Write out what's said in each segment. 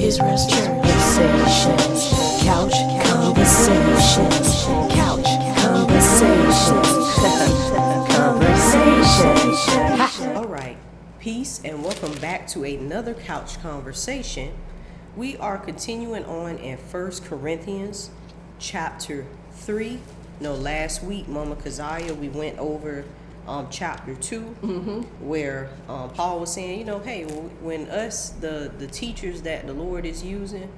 Israel's conversations, couch conversations, couch conversations, conversations. All right, peace and welcome back to another couch conversation. We are continuing on in 1 Corinthians chapter 3. Last week, Mama Keziah, we went over chapter 2, where Paul was saying, hey, when us, the teachers that the Lord is using,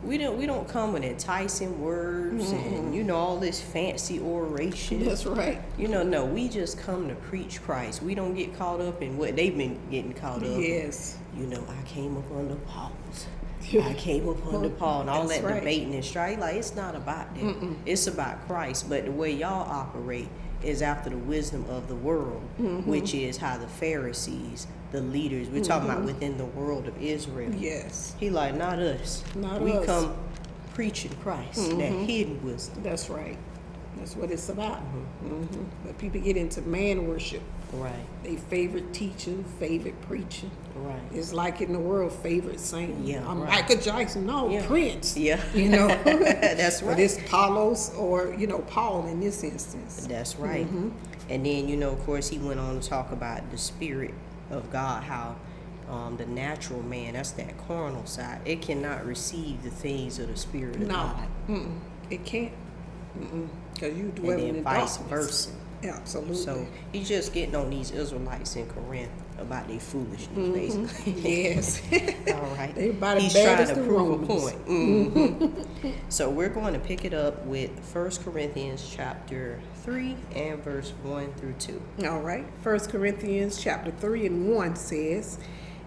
we don't come with enticing words and all this fancy oration. That's right. No, we just come to preach Christ. We don't get caught up in what they've been getting caught up. Yes. I came up under Paul's. I came up under Paul and all that right. debating and strife. Like, it's not about that. It's about Christ. But the way y'all operate is after the wisdom of the world, which is how the Pharisees, the leaders, we're talking about within the world of Israel. Yes. He like, not us. We us. come preaching Christ, that hidden wisdom. That's right. That's what it's about. But people get into man worship. Right. They favorite teacher, favorite preacher. Right. It's like in the world, favorite singer. Yeah, I'm right. Michael Jackson. No, Prince. Yeah. That's right. But it's Paulos or, Paul in this instance. That's right. And then, of course, he went on to talk about the Spirit of God, how the natural man, that's that carnal side, it cannot receive the things of the Spirit of God. It can't. Because you dwell in vice darkness. versa. Absolutely. So he's just getting on these Israelites in Corinth about their foolishness, basically. Yes. All right. They about He's as bad trying as to the prove Romans. a point. So we're going to pick it up with 1 Corinthians chapter 3 and verse 1 through 2. All right. 1 Corinthians chapter 3 and 1 says,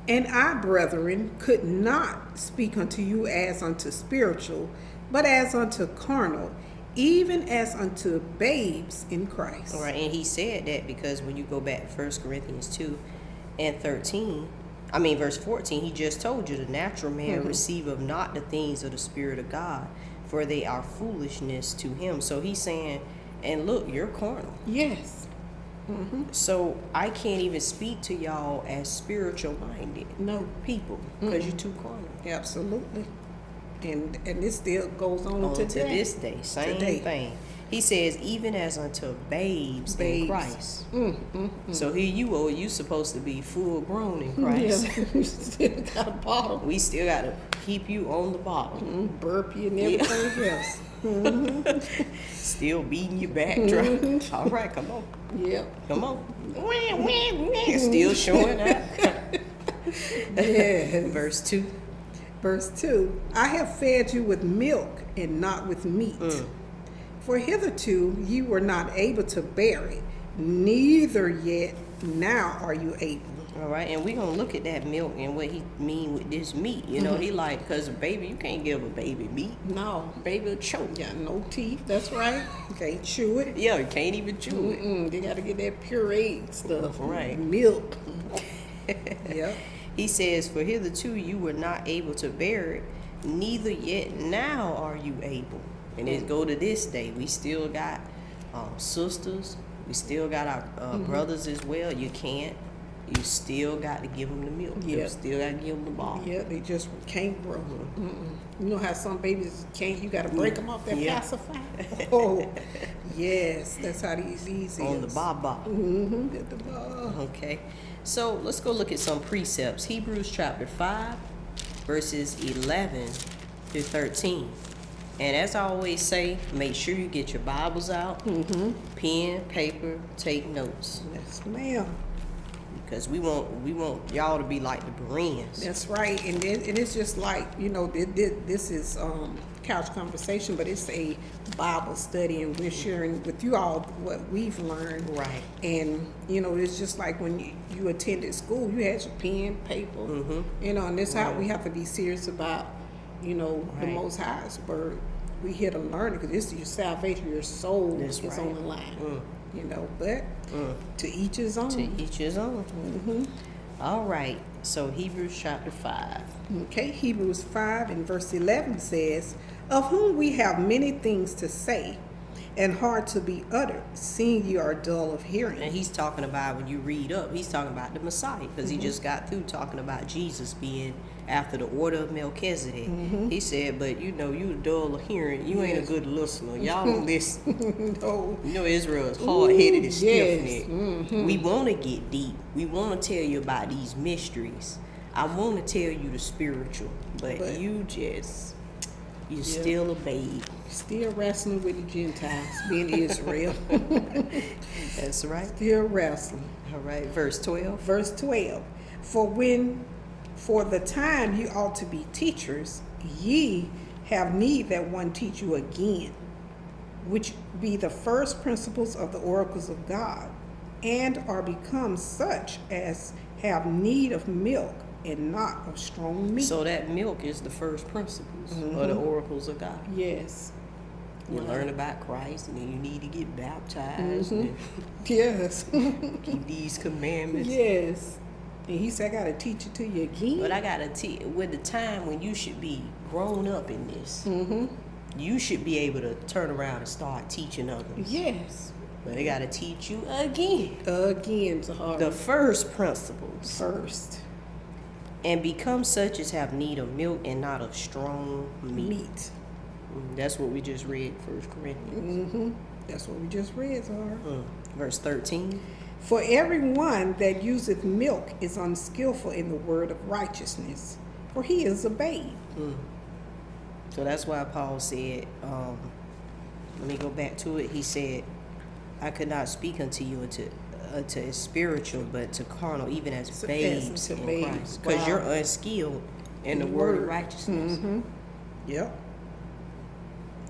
"And I, brethren, could not speak unto you as unto spiritual, but as unto carnal, even as unto babes in Christ." All right, and he said that because when you go back to 1 Corinthians 2 and verse 14, he just told you the natural man receiveth not the things of the Spirit of God, for they are foolishness to him. So he's saying, and look, you're carnal. Yes. So I can't even speak to y'all as spiritual minded people because you're too carnal. Absolutely. And this still goes on To today. this day, same thing. He says, even as unto babes in Christ. So here you supposed to be full grown in Christ. Yeah. You still got a bottle. We still got to keep you on the bottom. Burp you and everything else. Still beating you back. All right, come on. Yep. Come on. Still showing up. Yes. Verse 2. Verse 2, "I have fed you with milk and not with meat. For hitherto you were not able to bear it, neither yet now are you able." All right, and we're going to look at that milk and what he mean with this meat. He like, because a baby, you can't give a baby meat. No. Baby will choke. Got no teeth, that's right. You can't chew it. Yeah, you can't even chew it. They got to get that pureed stuff. Right. Milk. Yep. He says, for hitherto you were not able to bear it, neither yet now are you able. And it go to this day. We still got sisters. We still got our brothers as well. You can't. You still got to give them the milk. Yeah. You still got to give them the bottle. Yeah, they just can't grow. You know how some babies can't, you got to break them off that pacifier? Oh, yes, that's how these is. On the baba. Get the ball. Okay. So let's go look at some precepts. Hebrews chapter 5, verses 11 to 13. And as I always say, make sure you get your Bibles out, pen, paper, take notes. Yes, ma'am. Because we want y'all to be like the Bereans. That's right. And it's just like, this is couch conversation, but it's a Bible study, and we're sharing with you all what we've learned. Right. And, it's just like when you attended school, you had your pen, paper, and that's how we have to be serious about, the Most High's word. We here to learn it because this is your salvation, your soul is on the line. But to each his own. To each his own. All right. So Hebrews chapter 5. Okay, Hebrews 5 and verse 11 says, "Of whom we have many things to say, and hard to be uttered, seeing you are dull of hearing." And he's talking about, when you read up, he's talking about the Messiah, because he just got through talking about Jesus being after the order of Melchizedek. He said, but you dull of hearing, you ain't a good listener. Y'all don't listen. No. Israel is hard-headed and Yes. stiff-necked. We want to get deep. We want to tell you about these mysteries. I want to tell you the spiritual, but you still a babe. Still wrestling with the Gentiles, being Israel. That's right. Still wrestling. All right, verse 12. Verse 12. For the time you ought to be teachers, ye have need that one teach you again, which be the first principles of the oracles of God, and are become such as have need of milk and not of strong meat. So that milk is the first principles of the oracles of God. Yes. You learn about Christ, and then you need to get baptized and Yes. keep these commandments. Yes. And he said, I got to teach it to you again. But I got to teach, with the time when you should be grown up in this, you should be able to turn around and start teaching others. Yes. But they got to teach you again. Again, Zahara. The first principles. First. And become such as have need of milk and not of strong meat. That's what we just read, 1 Corinthians. That's what we just read, Zahara. Verse 13. For everyone that useth milk is unskillful in the word of righteousness, for he is a babe. So that's why Paul said, let me go back to it. He said, I could not speak unto you to spiritual, but to carnal, even as babes in Christ. Because you're unskilled in the word of righteousness. Yep.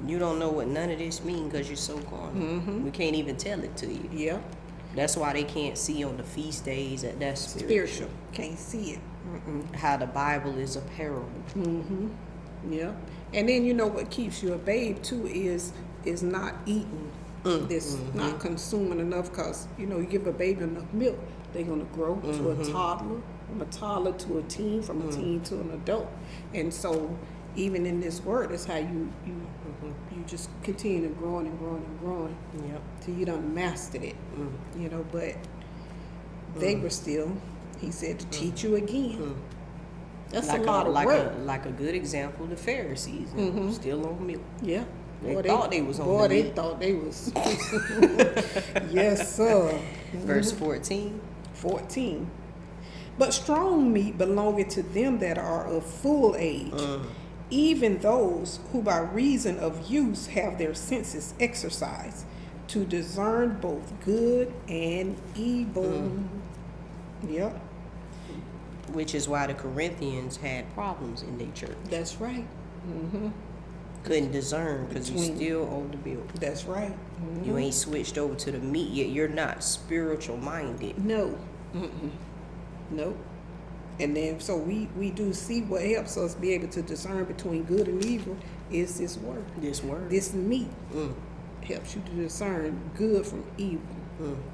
You don't know what none of this means because you're so carnal. We can't even tell it to you. Yep. That's why they can't see on the feast days that that's spiritual. Can't see it. How the Bible is a parable. Yep. And then you know what keeps you a babe too is not eating this, not consuming enough, because you give a baby enough milk, they're gonna grow to a toddler, from a toddler to a teen, from a teen to an adult. And so even in this word, that's how you just continue to growing and growing and growing. Yep. Till you done mastered it. But they were still, he said, to teach you again. That's like a lot of work. Like a good example, the Pharisees, still on milk. Yeah. They thought they was on boy, the they meat. thought they was. Yes, sir. Verse 14. 14. But strong meat belongeth to them that are of full age, even those who by reason of use have their senses exercised to discern both good and evil. Yep. Which is why the Corinthians had problems in their church. That's right. Couldn't discern because you still on the milk. That's right. You ain't switched over to the meat yet. You're not spiritual minded. No. Nope. And then so we do see what helps us be able to discern between good and evil is this word. This meat helps you to discern good from evil.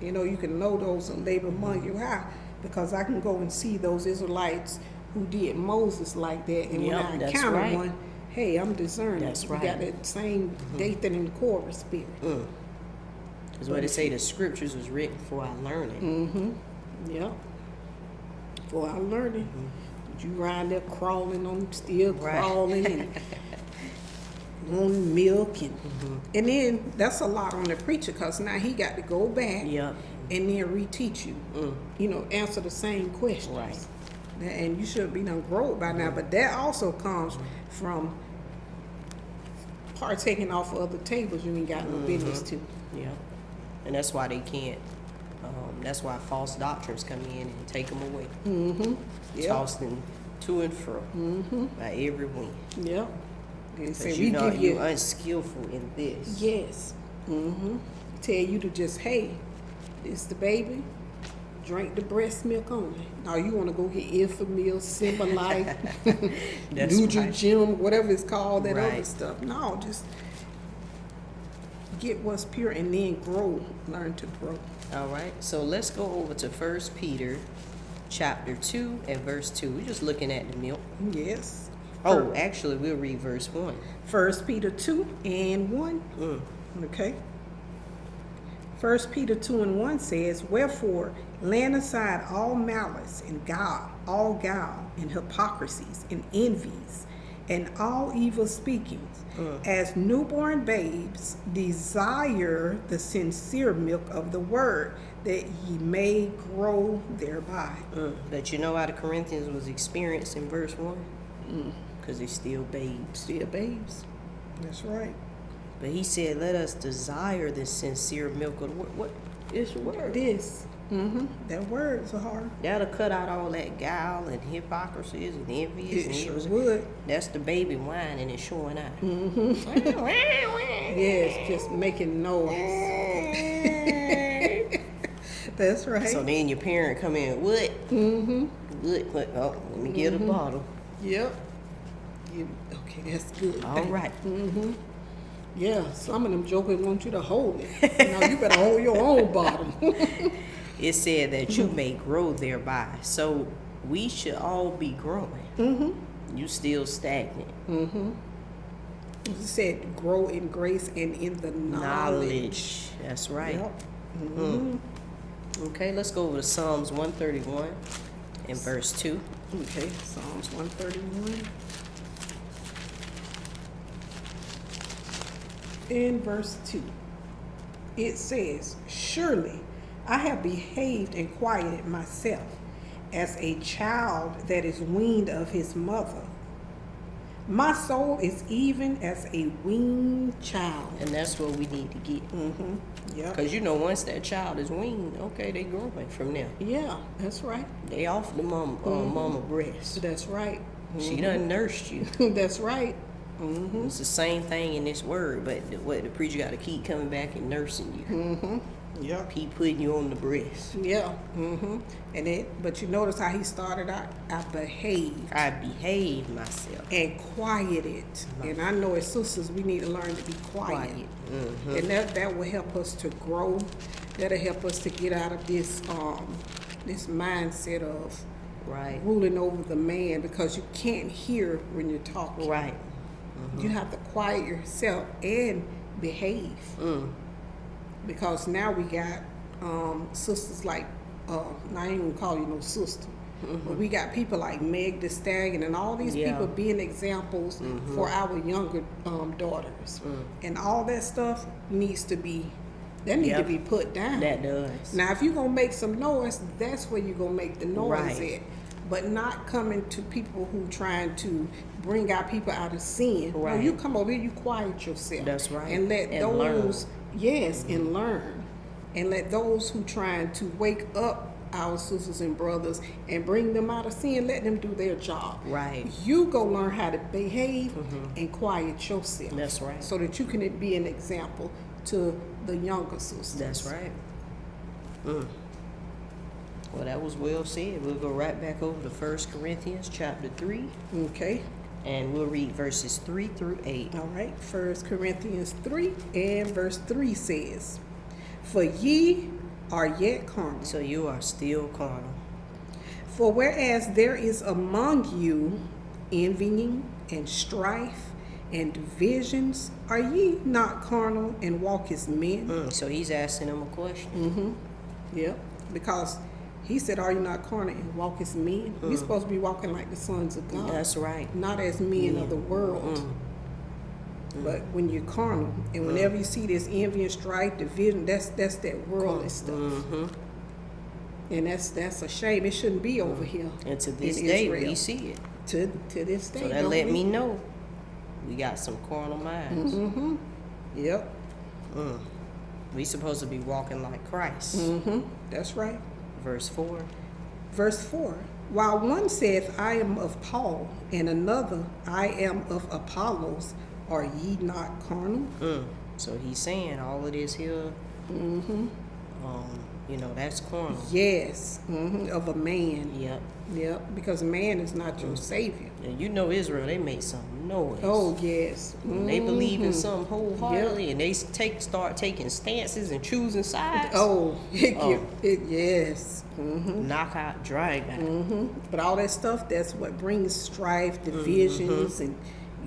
You can know those that labor among you. How? Because I can go and see those Israelites who did Moses like that, and when I encounter one, hey, I'm discerning. That's You right. got that same Dathan and Korah spirit. Because what they say, the scriptures was written for our learning. Yep. For our learning. You ride there crawling on, still crawling and wanting milk and then that's a lot on the preacher, because now he got to go back and then reteach you. Answer the same questions. Right. And you should be done grow by now, but that also comes from partaking off of other tables you ain't got no business to. Yeah. And that's why they can't. That's why false doctrines come in and take them away. Tossed them to and fro by every wind. Yep. They say Because we give you you're unskillful in this. yes. Tell you to just, hey, it's the baby. Drink the breast milk only. Now you want to go get Infamil, Symbolife, That's Nutrigym, whatever it's called, that other Right. stuff. No, just get what's pure and then grow. Learn to grow. All right. So let's go over to 1 Peter chapter 2 and verse 2. We're just looking at the milk. Yes. Oh, actually, we'll read verse 1. 1 Peter 2 and 1. Okay. 1 Peter 2:1 says, "Wherefore, laying aside all malice and all guile and hypocrisies and envies and all evil speakings, as newborn babes desire the sincere milk of the word, that ye may grow thereby." But you know how the Corinthians was experienced in verse 1? Because they still babes. Still babes. That's right. But he said, let us desire the sincere milk of the word. What is the word? This. That word is hard. That'll cut out all that guile and hypocrisies and envies. It sure would. That's the baby whine and it's showing out. Yes, just making noise. That's right. So then your parent come in, what? What? Oh, let me get a bottle. Yep. Okay, that's good. All right. Yeah, some of them jokers want you to hold it. Now you better hold your own bottle. It said that you may grow thereby. So we should all be growing. You still stagnant. It said grow in grace and in the knowledge. That's right. Yep. Okay, let's go over to Psalms 131 and verse 2. Okay, Psalms 131. In verse 2, it says, "Surely I have behaved and quieted myself as a child that is weaned of his mother. My soul is even as a weaned child." And that's what we need to get. Yep. Because you know, once that child is weaned, okay, they growing from there. Yeah, that's right. They off the mama breast. That's right. She done nursed you. That's right. It's the same thing in this word, but the preacher got to keep coming back and nursing you. Yep. Keep putting you on the breast. Yeah. But you notice how he started out, I behaved I behaved myself. and quieted. And I know as sisters, we need to learn to be quiet. And that will help us to grow. That'll help us to get out of this this mindset of Right. ruling over the man, because you can't hear when you're talking. Right. You have to quiet yourself and behave. Because now we got sisters like, I ain't gonna call you no sister, but we got people like Meg the Stallion and all these people being examples for our younger daughters. And all that stuff needs to be, to be put down. That does. Now, if you're going to make some noise, that's where you're going to make the noise Right. at. But not coming to people who trying to bring out people out of sin. Right. No, you come over here, you quiet yourself. That's right. And let And those, and learn. And let those who trying to wake up our sisters and brothers and bring them out of sin, let them do their job. Right. You go learn how to behave and quiet yourself. That's right. So that you can be an example to the younger sisters. That's right. Well, that was well said. We'll go right back over to 1 Corinthians chapter 3, Okay. and we'll read verses 3 through 8. All right. 1 Corinthians 3 and verse 3 says, "For ye are yet carnal. So you are still carnal. For whereas there is among you envying and strife and divisions, are ye not carnal and walk as men?" So he's asking them a question. Yep. Because he said, "Are you not carnal and walk as men?" We're supposed to be walking like the sons of God. That's right. Not as men of the world. But when you're carnal, and whenever you see this envy and strife, division, that's that worldly stuff. And that's a shame. It shouldn't be over here. And to this in day, Israel. we see it. To this day. So that don't let we? me know we got some carnal minds. Yep. We supposed to be walking like Christ. That's right. Verse 4. Verse 4. "While one saith, I am of Paul, and another, I am of Apollos, are ye not carnal?" So he's saying all of this here, that's carnal. Yes. Of a man. Yep. Yep. Because man is not your savior. And you know Israel, they make some noise. Oh, yes. When they believe in something wholeheartedly and they start taking stances and choosing sides. Oh, yes. Knock out, drag out. But all that stuff, that's what brings strife, divisions, and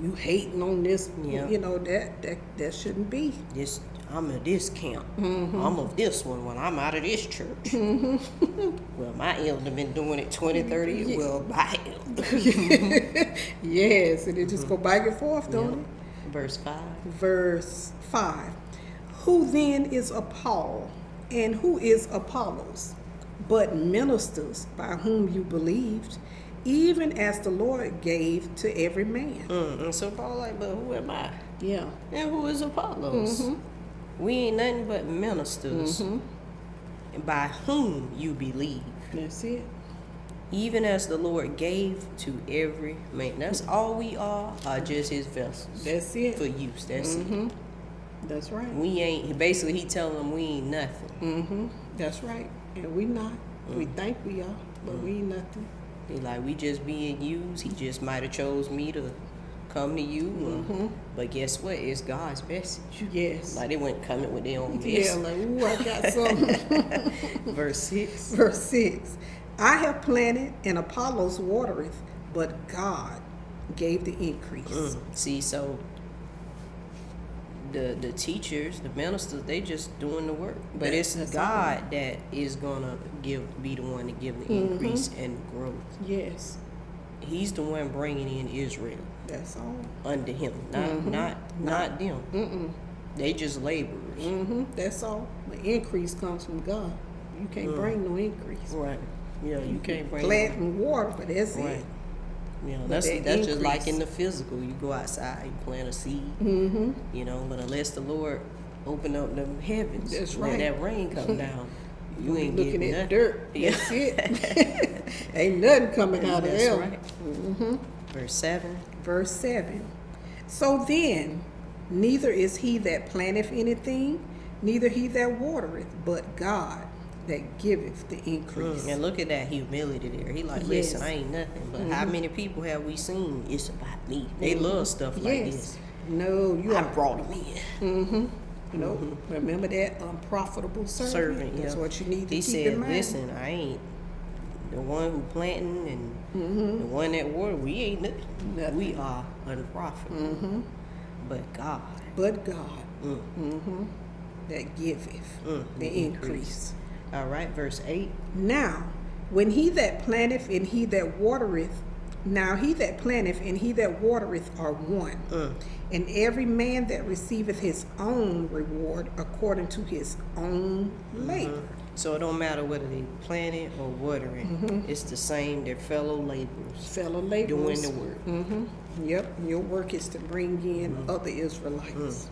you hating on this. Yeah. You know that shouldn't be. This I'm of this camp. I'm of this one when I'm out of this church. Well, my elder been doing it 20, 30 years. Yeah. Well, my elder. Yes, and it just go back and forth, don't it? Verse 5. Verse 5. Who then is Paul, and who is Apollos, but ministers by whom you believed, even as the Lord gave to every man? And so Paul like, but who am I? Yeah. And who is Apollos? We ain't nothing but ministers by whom you believe. That's it. Even as the Lord gave to every man. That's all we are just his vessels. That's it. For use. That's it. That's right. We ain't, basically he telling them we ain't nothing. That's right. And we not. We think we are, but we ain't nothing. He like, we just being used. He just might have chose me to come to you. But guess what? It's God's message. Yes. Like they weren't coming with their own Yeah, message. like, ooh, I got something. Verse 6. Verse 6. I have planted and Apollos watereth, but God gave the increase. See, so the teachers, the ministers, they just doing the work. But it's That's God that is gonna be the one to give the increase and growth. Yes, He's the one bringing in Israel that's all. under him, not them. They just laborers. That's all. The increase comes from God. You can't bring no increase. Right. Yeah, you can't bring Plant and water, but that's right. it. You know, But that's that just like increase. in the physical. You go outside, you plant a seed. You know, but unless the Lord open up the heavens, That's let right. that rain come down, you ain't Looking getting at nothing. dirt. Yeah. That's it. Ain't nothing coming out of That's there. right. Verse 7. Verse 7. So then, neither is he that planteth anything, neither he that watereth, but God that giveth the increase. And look at that humility there. He like, listen, Yes. I ain't nothing. But how many people have we seen? It's about me. They love stuff like Yes. this. No, you I are. brought them in. You know, remember that unprofitable servant. That's yeah. what you need to He keep said, in mind. listen, I ain't the one who planting and the one that water. We ain't nothing. We are unprofitable. But God. But God, that giveth the increase. All right, verse 8. Now, when he that planteth and he that watereth, now he that planteth and he that watereth are one. And every man that receiveth his own reward according to his own labor. So it don't matter whether they planting or watering. It's the same. They're fellow laborers Fellow doing laborers. the work. Yep, your work is to bring in other Israelites.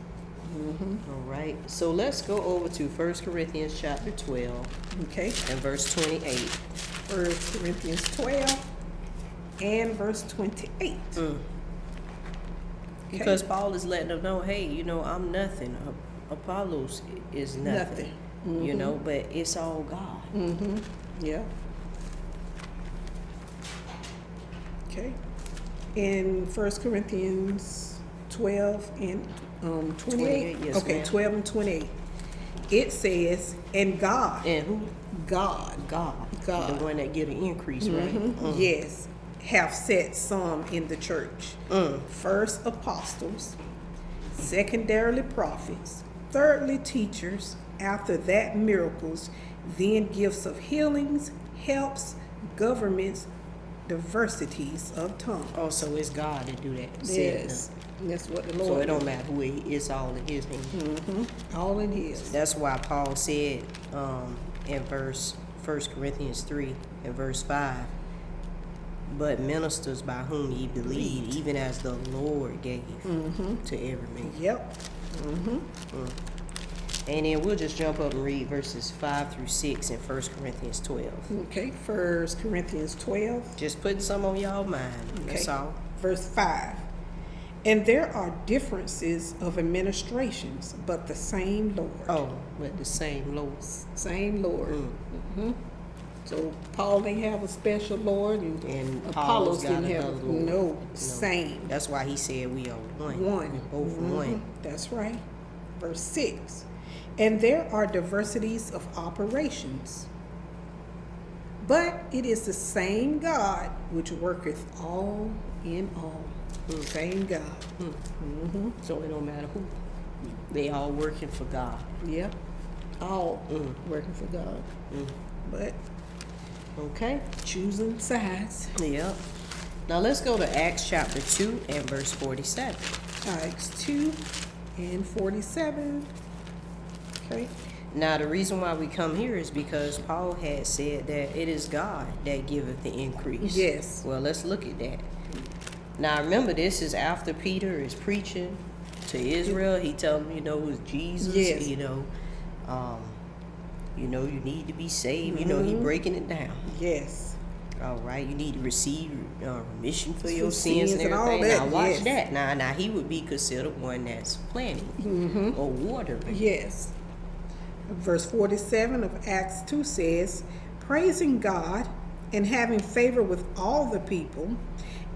All right. So let's go over to 1 Corinthians chapter 12 Okay, and verse 28. 1 Corinthians 12 and verse 28. Because Paul is letting them know, hey, you know, I'm nothing. Apollos is nothing. You know, but it's all God. Yeah. Okay. In 1 Corinthians 12 and 28. 28, yes, Okay, ma'am. 12 and 28. It says, and God, And who? God, God. God. The one that get an increase, right? yes, have set some in the church. First apostles, secondarily prophets, thirdly teachers, after that miracles, then gifts of healings, helps, governments, diversities of tongues. Oh, so it's God that do that. Yes, that's what the Lord. So it don't matter who it's all in his hand. all in His. That's why Paul said in 1 Corinthians 3 and verse 5, but ministers by whom ye believe, even as the Lord gave to every man. Yep. And then we'll just jump up and read verses 5 through 6 in 1 Corinthians 12. Okay, 1 Corinthians 12. Just putting some on y'all mind. That's all. Verse 5. And there are differences of administrations, but the same Lord. Oh, but the same Lord. Same Lord. So Paul didn't have a special Lord, And Apollos Paul's got didn't have another Lord. no, same. That's why he said we are one. One. We're both one. That's right. Verse 6. And there are diversities of operations, but it is the same God which worketh all in all. Same God. So it don't matter who. They all working for God. Yep. All working for God. But Okay. choosing sides. Yep. Now let's go to Acts chapter 2 and verse 47. Acts 2 and 47. Okay. Now the reason why we come here is because Paul had said that it is God that giveth the increase. Yes. Well, let's look at that. Now remember, this is after Peter is preaching to Israel. He tells them, it's Jesus. Yes. You need to be saved. He breaking it down. Yes. All right, you need to receive remission for For your sins and and all everything. that, Now watch yes. that. Now he would be considered one that's planting or watering. Yes. Verse 47 of Acts 2 says, praising God and having favor with all the people,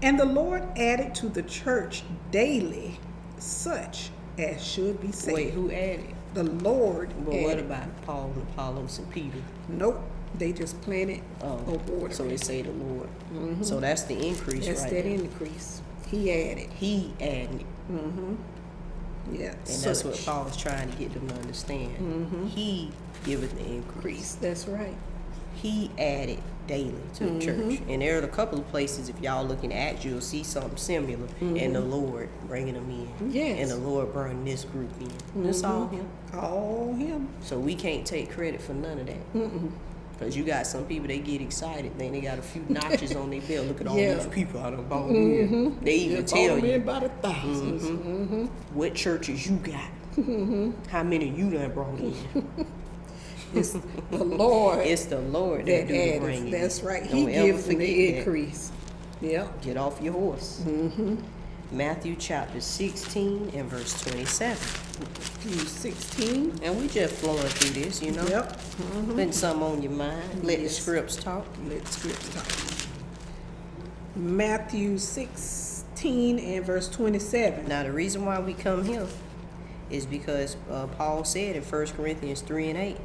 and the Lord added to the church daily such as should be saved. Wait, who added? The Lord But added. what about Paul and Apollos and Peter? Nope. They just planted a water. So it say the Lord. So that's the increase That's right that there. increase. He added. He added. Yeah. And that's what Paul's trying to get them to understand. He giveth the increase. That's right. He added daily to the church. And there are a couple of places, if y'all looking at Acts, you'll see something similar. And the Lord bringing them in. Yes. And the Lord bringing this group in. That's all him. All him. So we can't take credit for none of that. Because you got some people, they get excited. Then they got a few notches on their belt. Look at all Yeah. these people I done bought in. They even tell Bought you in by the thousands. what churches you got. How many you done brought in. It's the Lord It's the Lord that that do the added. bringing. That's right. Don't He ever gives them forget the that. increase. Yep. Get off your horse. Matthew chapter 16 and verse 27. 16. And we just flowing through this, Yep. Putting something on your mind. Let the Yes. scripts talk. Let scripts talk. Matthew 16 and verse 27. Now the reason why we come here is because Paul said in 1 Corinthians 3 and 8,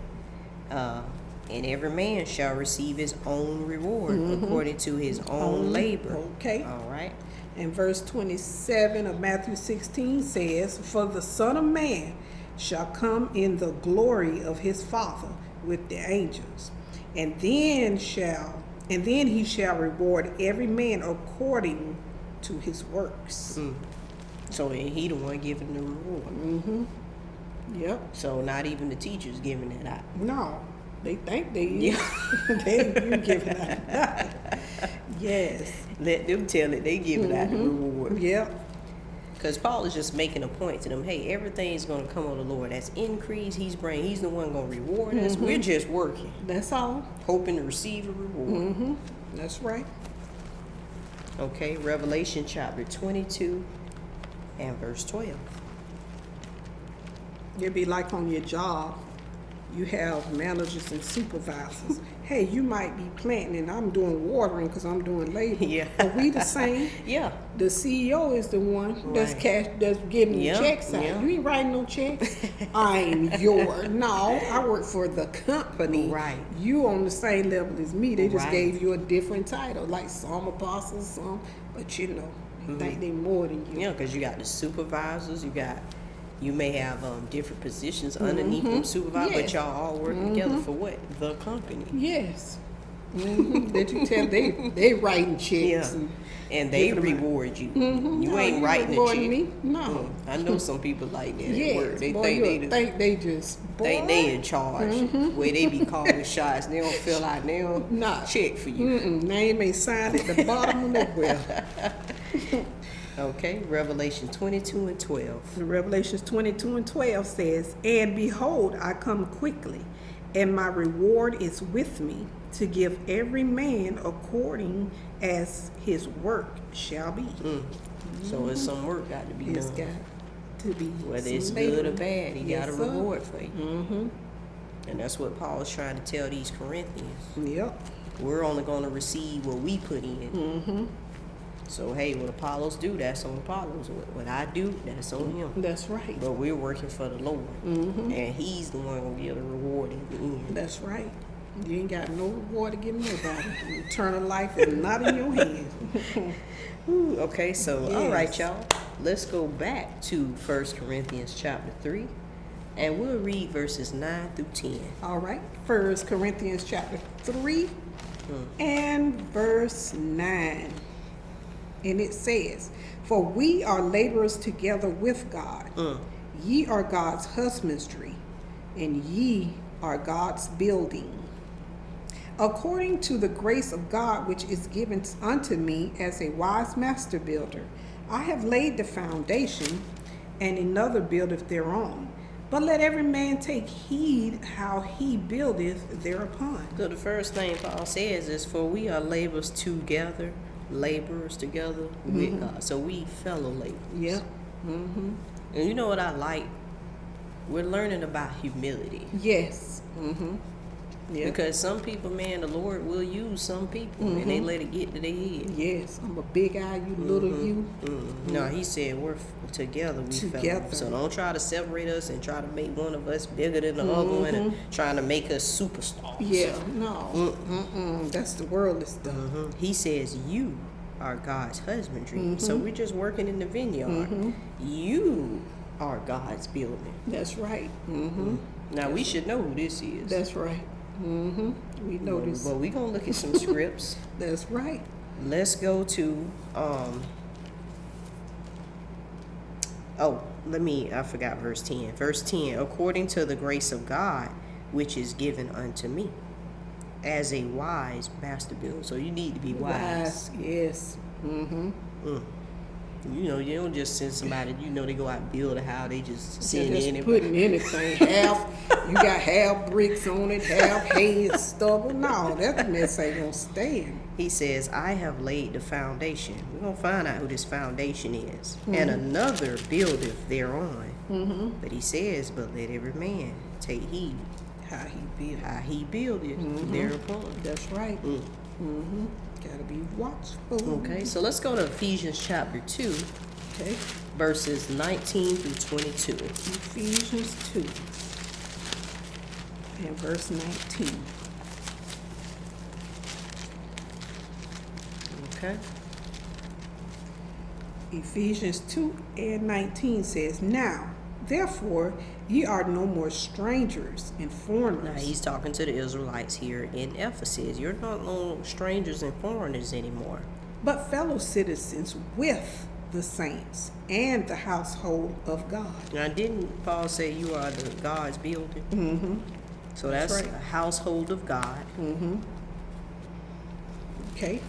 and every man shall receive his own reward according to his own labor. Okay. All right. And verse 27 of Matthew 16 says, for the Son of Man shall come in the glory of his Father with the angels, and then he shall reward every man according to his works. So he the one giving the reward. Yep. So not even the teachers giving it out. No, they think they you giving out. Yes. Let them tell it. They giving out the reward. Yep. Because Paul is just making a point to them. Hey, everything's going to come on the Lord. That's increase. He's the one going to reward us. We're just working, That's all. hoping to receive a reward. That's right. Okay, Revelation chapter 22 and verse 12. It'd be like on your job, you have managers and supervisors. Hey, you might be planting and I'm doing watering because I'm doing labor. Yeah. But we the same. Yeah. The CEO is the one that's Right. that's giving Yeah, the checks out. yeah. You ain't writing no checks. I'm your. No, I work for the company. Right. You on the same level as me. They just Right. gave you a different title, like some apostles, some, but they think they more than you. Yeah, because you got the supervisors. You may have different positions underneath them supervisors, but Yes. y'all all working together for what? The company. Yes. That you tell they writing checks. Yeah. And they Giving them out. reward you. You No, ain't you writing a rewarding check. me? No. I know some people like that at Yes, work. They boy, think they just think they in charge. Where they be calling shots. They don't fill out. They don't Nah. check for you. Name ain't signed at the bottom of nowhere. Okay, Revelation 22 and 12. In Revelations 22 and 12 says, and behold, I come quickly, and my reward is with me, to give every man according as his work shall be. So it's some work got to be It's done. got to be Whether some it's labor. good or bad, he Yes, got a sir. reward for you. And that's what Paul is trying to tell these Corinthians. Yep. We're only going to receive what we put in. So, hey, what Apollos do, that's on Apollos. What I do, that's on him. That's right. But we're working for the Lord. And he's the one going to give the reward in the end. That's right. You ain't got no reward to give nobody. Eternal life is not in your hands. Ooh, okay, so all right, Yes. y'all. Let's go back to 1 Corinthians chapter 3, and we'll read verses 9 through 10. All right. 1 Corinthians chapter 3 and verse 9. And it says, "For we are laborers together with God. Ye are God's husbandry, and ye are God's building. According to the grace of God which is given unto me as a wise master builder, I have laid the foundation, and another buildeth thereon. But let every man take heed how he buildeth thereupon." So the first thing Paul says is, "For we are laborers together with God." So we fellow laborers. Yep. And you know what I like? We're learning about humility. Yes. Yeah. Because some people, man, the Lord will use some people and they let it get to their head. Yes. I'm a big eye, you little you. No, he said we're together, we Together. fellow. So don't try to separate us and try to make one of us bigger than the other one and trying to make us superstars. Yeah. No. That's the worldly stuff. He says you are God's husbandry. So we're just working in the vineyard. You are God's building. That's right. Now we should know who this is. That's right. We know this. But we're going to look at some scripts. That's right. Let's go to, I forgot verse 10. Verse 10, "According to the grace of God, which is given unto me, as a wise master builder." So you need to be wise. Yes. You know, you don't just send somebody, they go out and build a house, they just They're send just in putting anything. You got half bricks on it, half hay and stubble. No, that mess ain't gonna stand. He says, "I have laid the foundation." We're going to find out who this foundation is. "And another buildeth thereon." But he says, "But let every man take heed How he built. how he buildeth thereupon." That's right. Gotta be watchful. Okay, so let's go to Ephesians chapter 2, Okay. verses 19 through 22. Ephesians 2 and verse 19. Okay? Ephesians 2 and 19 says, "Now, therefore, ye are no more strangers and Now foreigners." he's talking to the Israelites here in Ephesus. You're not no strangers and foreigners anymore. But fellow citizens with the saints and the household of God. Now, didn't Paul say you are the God's building? So that's right. a household of God. Okay.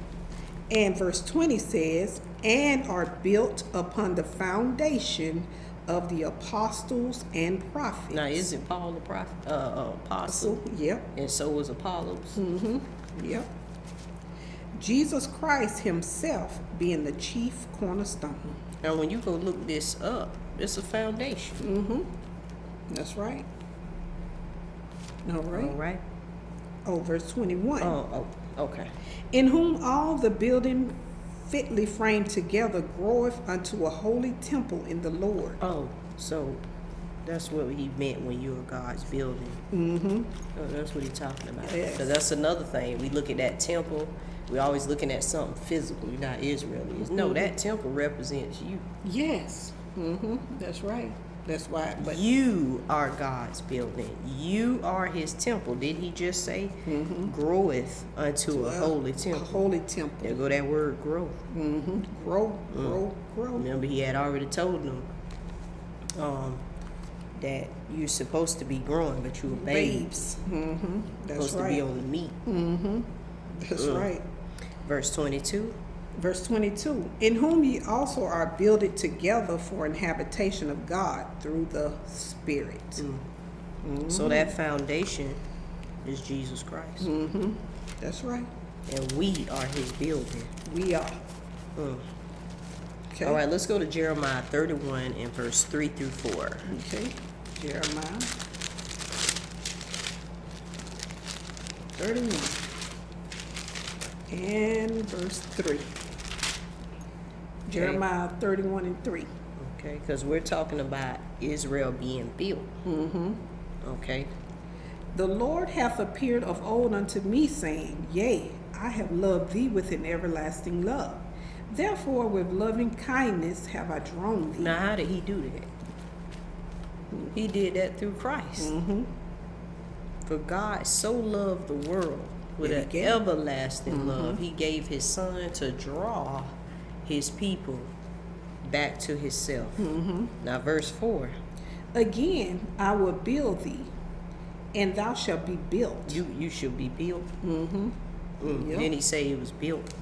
And verse 20 says, "And are built upon the foundation of the apostles and prophets." Now, isn't Paul the prophet, apostle? Yep. And so was Apollos. Yep. Jesus Christ himself being the chief cornerstone. Now, when you go look this up, it's a foundation. That's right. All right. All right. Oh, verse 21. Oh, okay. "In whom all the building fitly framed together groweth unto a holy temple in the Lord." Oh, so that's what he meant when you were God's building. Oh, that's what he's talking about. Yes. Because that's another thing. We look at that temple. We're always looking at something physical. You're not Israelis. No, that temple represents you. Yes. That's right. That's why. But You are God's building. You are his temple. Did he just say? Groweth unto a holy a temple. holy temple. There go that word grow. Grow. Remember, he had already told them that you're supposed to be growing, but you're babes. That's Supposed to be right. on the meat. That's right. Verse 22. Verse 22, "In whom ye also are builded together for an habitation of God through the Spirit." So that foundation is Jesus Christ. That's right. And we are his building. We are. Okay. All right, let's go to Jeremiah 31 and verse 3 through 4. Okay. Jeremiah 31 and verse 3. Jeremiah 31 and 3. Okay, because we're talking about Israel being built. Okay. The Lord hath appeared of old unto me, saying, Yea, I have loved thee with an everlasting love. Therefore with loving kindness have I drawn thee. Now, how did he do that? He did that through Christ. For God so loved the world with That an he gave. everlasting love, he gave his son to draw his people back to himself. Now, verse 4. Again, I will build thee, and thou shalt be built. You should be built. Yep. Then he say it was built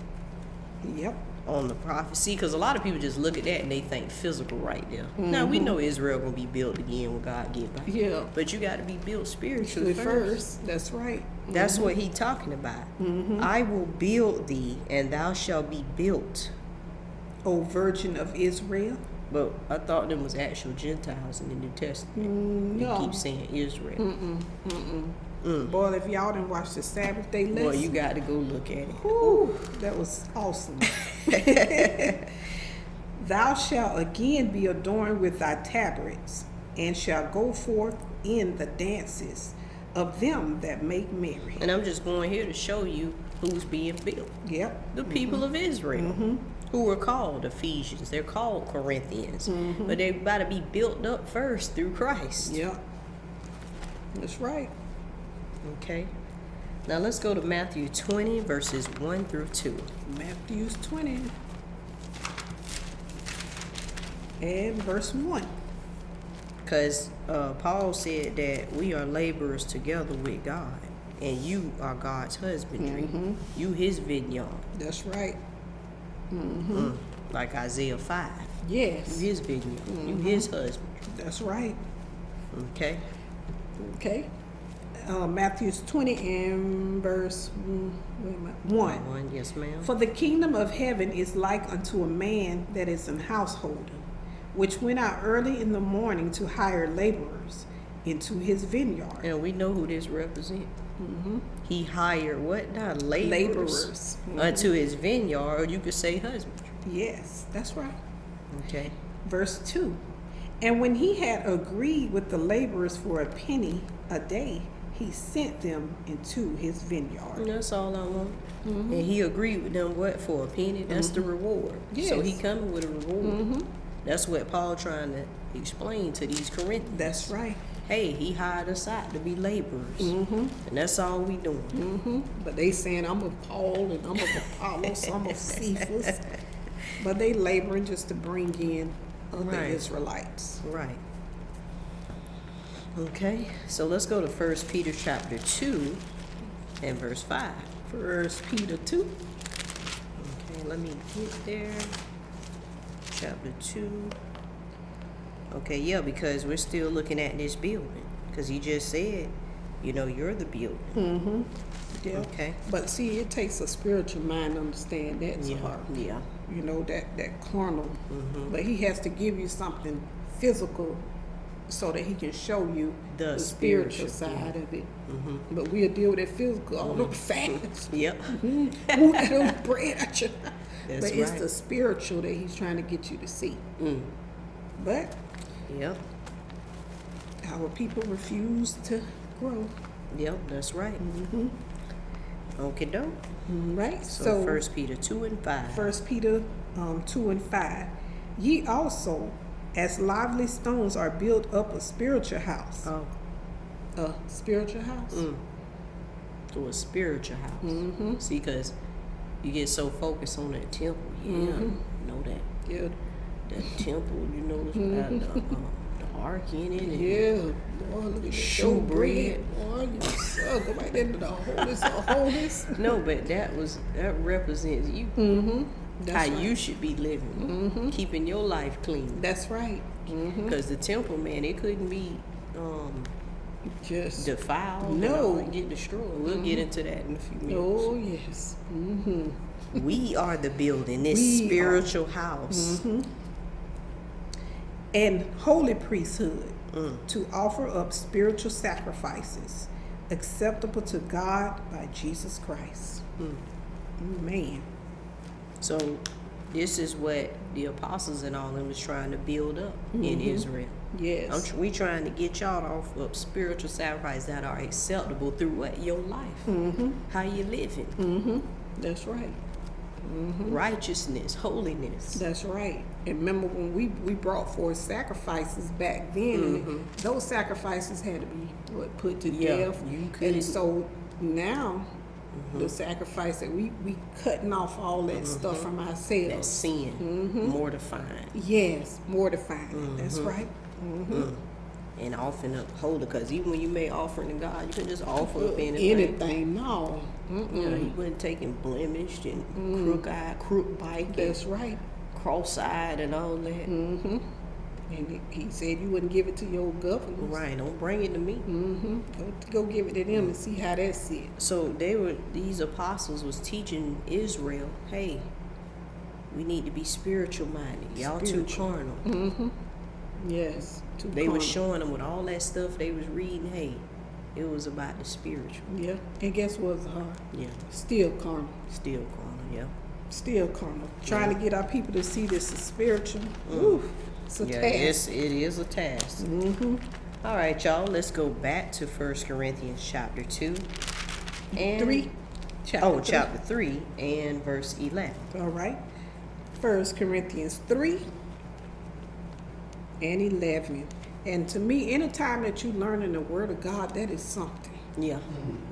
Yep. on the prophecy, because a lot of people just look at that and they think physical right there. Now we know Israel gonna be built again when God get back. Yeah. But you got to be built spiritually first. First. That's right. That's what he talking about. I will build thee, and thou shalt be built. O Virgin of Israel. But I thought them was actual Gentiles in the New Testament. No. He keeps saying Israel. Boy, if y'all didn't watch the Sabbath day lesson. Boy, you got to go look at it. Whew, that was awesome. Thou shalt again be adorned with thy tabrets, and shalt go forth in the dances of them that make merry. And I'm just going here to show you who's being built. Yep. The people of Israel, who were called Ephesians. They're called Corinthians. But they got to be built up first through Christ. Yep. That's right. Okay. Now let's go to Matthew 20, verses 1 through 2. Matthew 20 and verse 1. Because Paul said that we are laborers together with God, and you are God's husbandry. You his vineyard. That's right. Like Isaiah 5. Yes. You his vineyard. You his husband. That's right. Okay. Okay. Matthew 20 and verse 1. 1, yes, ma'am. For the kingdom of heaven is like unto a man that is an householder, which went out early in the morning to hire laborers into his vineyard. And we know who this represents. He hired what now? Laborers. Unto his vineyard, or you could say husbandry. Yes, that's right. Okay. Verse 2. And when he had agreed with the laborers for a penny a day, he sent them into his vineyard. And that's all I want. And he agreed with them what for a penny? That's the reward. So he Yes. coming with a reward. That's what Paul trying to explain to these Corinthians. That's right. Hey, he hired us out to be laborers. And that's all we doing. But they saying, I'm of Paul and I'm of Apollos, I'm of Cephas. But they laboring just to bring in other Right. Israelites. Right. Okay, so let's go to 1 Peter chapter 2 and verse 5. 1 Peter 2. Okay, let me get there. Chapter 2. Okay, yeah, because we're still looking at this building. Because he just said, you're the building. Yeah. Okay. But see, it takes a spiritual mind to understand that, Yeah. Zahar. Yeah. That carnal. But he has to give you something physical so that he can show you The spiritual spiritual, side of it. But we'll deal with that physical, all them facts. Yep. Ooh, that old bread at you. That's But it's right. the spiritual that he's trying to get you to see. But Yep. our people refuse to grow. Yep, that's right. Okay, doke. Right? So 1 Peter 2 and 5. 1 Peter 2 and 5. Ye also, as lively stones, are built up a spiritual house. Oh, A spiritual house? to a spiritual house. See, because you get so focused on that temple. Yeah, know that. Yeah. That temple, it's got the ark in it. And Yeah. Boy, look at the Showbread. Boy, you so go right into the holiest of holies. No, but that represents you. That's How right. you should be living. Keeping your life clean. That's right. Because the temple, man, it couldn't be Just. defiled. No. And get destroyed. We'll get into that in a few minutes. Oh, yes. We are the building, this We are. spiritual house. And holy priesthood to offer up spiritual sacrifices acceptable to God by Jesus Christ. Man. So This is what the apostles and all them was trying to build up in Israel. Yes. We trying to get y'all off of spiritual sacrifices that are acceptable through what? Your life. How you living. That's right. Righteousness, holiness. That's right. And remember when we brought forth sacrifices back then, and those sacrifices had to be put to death. You couldn't. And so now the sacrifice that we cutting off all that stuff from ourselves. That sin, mortifying. Yes, mortifying. That's right. And offering up holy, because even when you made offering to God, you couldn't just offer up anything. Anything, no. Yeah, he wasn't taking blemished and crook-eyed, crook-bike. That's right. Cross-eyed and all that. And he said you wouldn't give it to your governors. Right, don't bring it to me. Go give it to them and see how that sit. So these apostles was teaching Israel, hey, we need to be spiritual minded. Y'all too carnal. Yes. They was showing them with all that stuff they was reading, hey, it was about the spiritual. Yeah. And guess what's hard? Yeah. Still carnal. Still carnal, yeah. Still carnal. Trying to get our people to see this as spiritual. Ooh, it's a task. It is a task. All right, y'all, let's go back to 1 Corinthians chapter 2. And 3. Chapter 3 and verse 11. All right. 1 Corinthians 3 and 11. And to me, anytime that you learn in the Word of God, that is something. Yeah,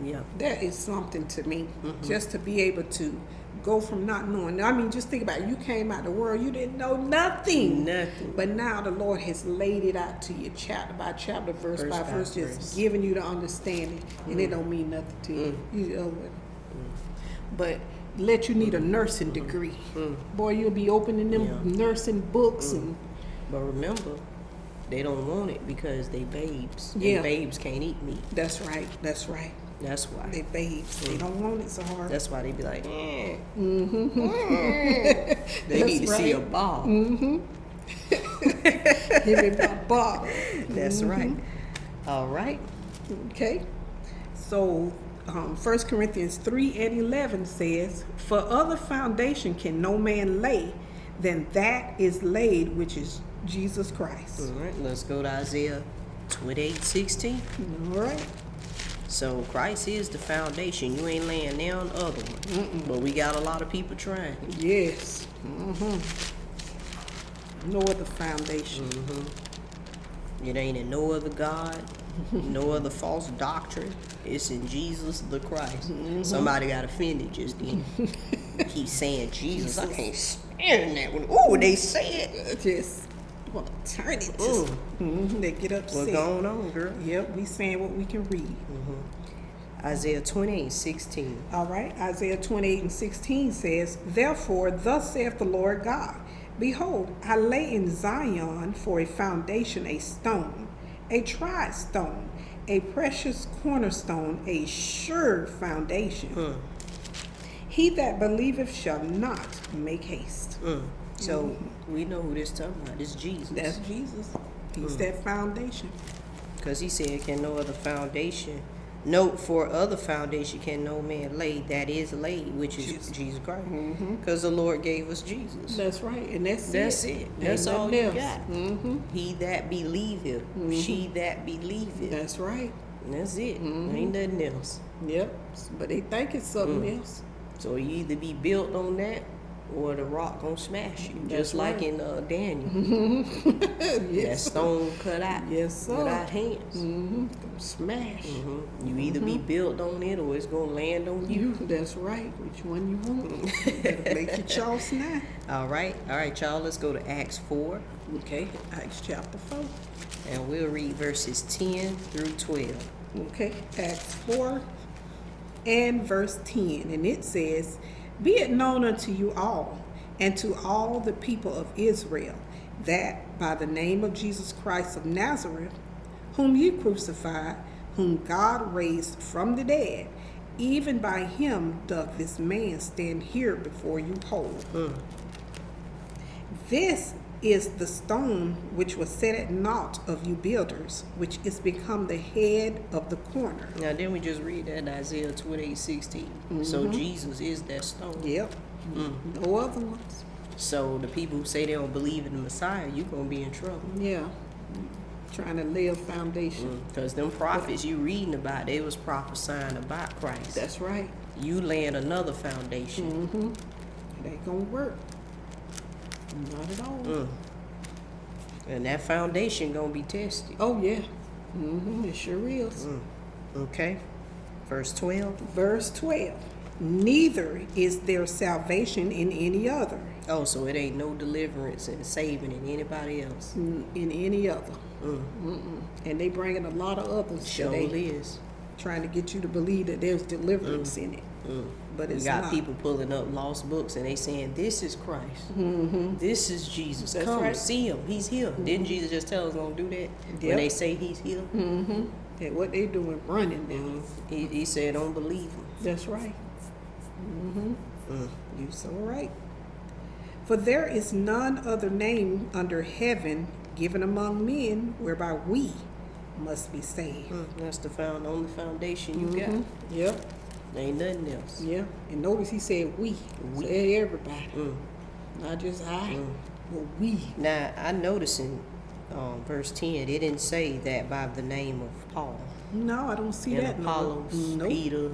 yeah. That is something to me. Just to be able to go from not knowing. I mean, just think about it. You came out the world, you didn't know nothing. Nothing. But now the Lord has laid it out to you, chapter by chapter, verse by verse, just giving you the understanding. And it don't mean nothing to you. You know what? But let you need a nursing degree. Boy, you'll be opening them nursing books. But remember, they don't want it because they babes. Yeah. And babes can't eat meat. That's right. That's right. That's why. They babes. They don't want it so hard. That's why they be like, They That's need to see a right. ball. Give me my bar. That's right. All right. Okay. So 1 Corinthians 3 and 11 says, for other foundation can no man lay than that is laid, which is Jesus Christ. All right, let's go to Isaiah 28:16. All right. So Christ is the foundation. You ain't laying down other one. But we got a lot of people trying. Yes. No other foundation. It ain't in no other God, no other false doctrine. It's in Jesus the Christ. Somebody got offended just then. Keep saying Jesus. I can't stand that one. Ooh, they say it. Just want to turn it. Just, they get upset. What's going on, girl? Yep, we saying what we can read. Isaiah 28:16. All right, Isaiah 28:16 says, therefore, thus saith the Lord God, behold, I lay in Zion for a foundation a stone, a tried stone, a precious cornerstone, a sure foundation. He that believeth shall not make haste. So we know who this talking about. It's Jesus. That's Jesus. He's that foundation. Because he said, can no other foundation, no, for other foundation can no man lay that is laid, which is Jesus Christ. Because the Lord gave us Jesus. That's right. And that's it. That's Ain't all nothing you else. got. He that believeth, she that believeth. That's right. And that's it. Ain't nothing else. Yep. But they think it's something else. So you either be built on that or the rock gonna smash you. Just like right. in Daniel. That Yes. stone cut out Yes, sir. without hands. Smash. You either be built on it or it's gonna land on you. That's right. Which one you want? Better make your choice now. All right, y'all. Let's go to Acts 4, Okay. Acts chapter 4. and we'll read verses 10 through 12. Okay. Acts 4 and verse 10. And it says, be it known unto you all, and to all the people of Israel, that by the name of Jesus Christ of Nazareth, whom you crucified, whom God raised from the dead, even by him doth this man stand here before you whole. This is the stone which was set at naught of you builders, which is become the head of the corner. Now, then we just read that in Isaiah 28:16. So Jesus is that stone. Yep. No other ones. So the people who say they don't believe in the Messiah, you're going to be in trouble. Yeah. Trying to lay a foundation. Because them prophets you reading about, they was prophesying about Christ. That's right. You laying another foundation. It ain't gonna work. Not at all. And that foundation going to be tested. Oh yeah. It sure is. Okay. Verse 12. Verse 12. Neither is there salvation in any other. Oh, so it ain't no deliverance and saving in anybody else. In any other. And they bringing a lot of others. Sure today, is. trying to get you to believe that there's deliverance in it. But We it's got not. people pulling up lost books and they saying, this is Christ. This is Jesus. That's Come right. see him. He's here. Didn't Jesus just tell us don't do that? When Yep. they say he's here? And what they doing running now. He said don't believe him. That's right. You so right. For there is none other name under heaven given among men whereby we must be saved. That's the only foundation you got. Yep. Ain't nothing else. Yeah. And notice he said we. We. Said everybody. Not just I, but we. Now, I noticed in verse 10, it didn't say that by the name of Paul. No, I don't see And that. Apollos, Nope. Peter,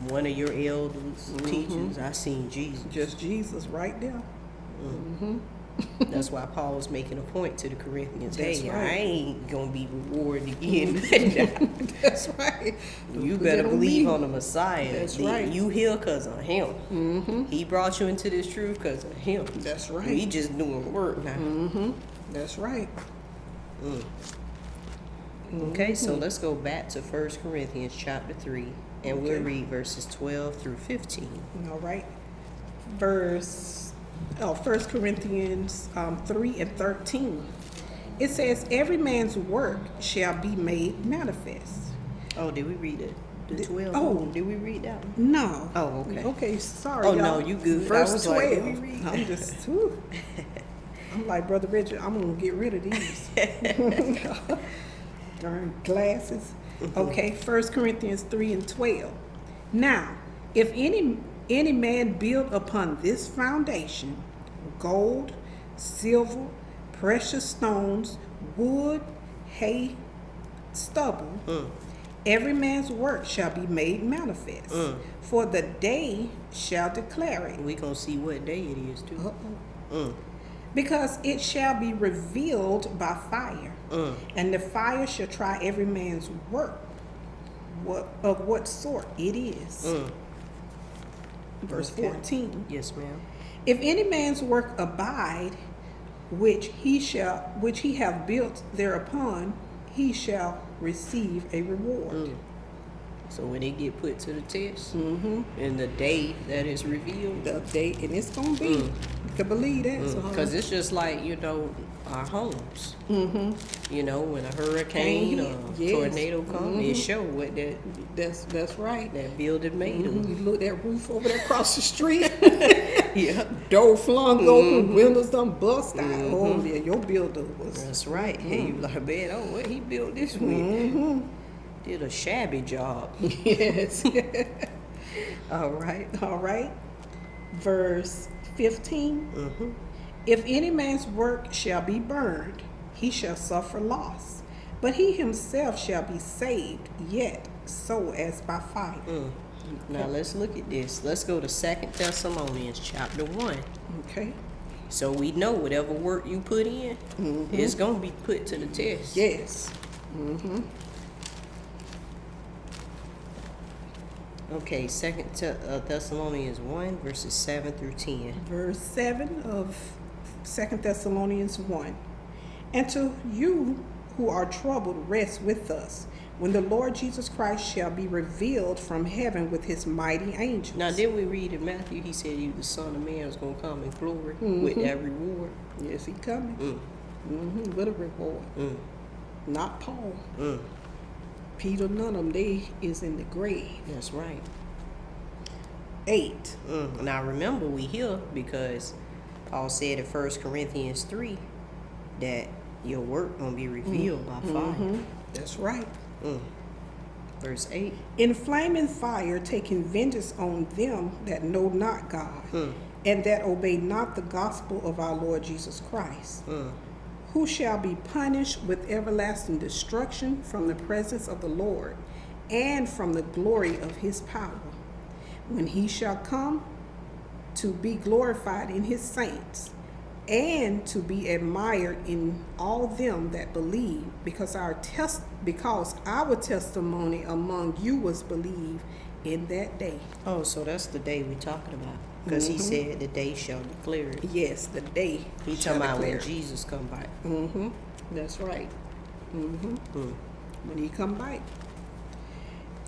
one of your elders, teachers, I seen Jesus. Just Jesus right there. That's why Paul was making a point to the Corinthians. That's Hey, right. I ain't gonna be rewarded again. That's right. You Put better that believe me. on the Messiah. That's right. You here because of him. He brought you into this truth because of him. That's right. We just doing work now. That's right. Okay, so let's go back to 1 Corinthians chapter 3, and we'll read verses 12 through 15. All right. 1 Corinthians 3 and 13. It says, every man's work shall be made manifest. Oh, did we read it? The 12? oh. Did we read that one? No. Oh, okay. Okay, sorry, Oh, y'all. no, you good. I Verse was like, 12. let me read I'm just, whew. I'm like, Brother Richard, I'm going to get rid of these. Darn glasses. Okay, 1 Corinthians 3 and 12. Now, if any man build upon this foundation, gold, silver, precious stones, wood, hay, stubble, every man's work shall be made manifest. For the day shall declare it. We gonna see what day it is, too. Because it shall be revealed by fire, and the fire shall try every man's work, of what sort it is. Verse Okay. 14. Yes, ma'am. If any man's work abide, which he have built thereupon, he shall receive a reward. So when it get put to the test, and the day that is revealed, The day, and it's gonna be. You can believe that. So, because it's just like, our homes. You know, when a hurricane or Yes. tornado comes, it show what that's right. that building made of. You look that roof over there across the street. Yeah, Door flung open, windows done bust out. Oh yeah, your builder was. that's right. And you like, man, oh, what he built this with? Did a shabby job. Yes. All right. All right. Verse 15. If any man's work shall be burned, he shall suffer loss, but he himself shall be saved, yet so as by fire. Now let's look at this. Let's go to 2 Thessalonians chapter 1. Okay. So we know whatever work you put in, it's going to be put to the test. Yes. Okay, 2 Thessalonians 1, verses 7 through 10. Verse 7 of 2 Thessalonians 1. And to you who are troubled, rest with us, when the Lord Jesus Christ shall be revealed from heaven with his mighty angels. Now, didn't we read in Matthew, he said the Son of Man was going to come in glory with that reward? Yes, he coming. With a reward. Not Paul. Peter, none of them, they is in the grave. That's right. 8. Now, remember, we here because Paul said in 1 Corinthians 3 that your work going to be revealed by fire. That's right. Verse 8. In flaming fire, taking vengeance on them that know not God, and that obey not the gospel of our Lord Jesus Christ, who shall be punished with everlasting destruction from the presence of the Lord and from the glory of his power, when he shall come to be glorified in his saints, and to be admired in all them that believe, because our testimony among you was believed in that day. Oh, so that's the day we're talking about. Because he said the day shall declare it. Yes, the day. He talking about when Jesus come back. That's right. When he come back.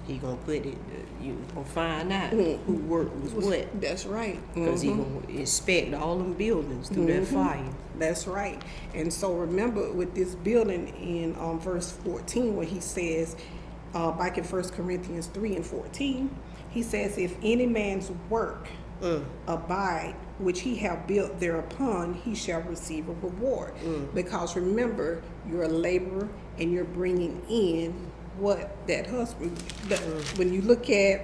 He gonna put it, you gonna find out who work was what. That's right. Because he gonna inspect all them buildings through that fire. That's right. And so remember with this building in verse 14 where he says, back in 1 Corinthians 3 and 14, he says, if any man's work abide, which he have built thereupon, he shall receive a reward. Because remember, you're a laborer and you're bringing in what that husband, when you look at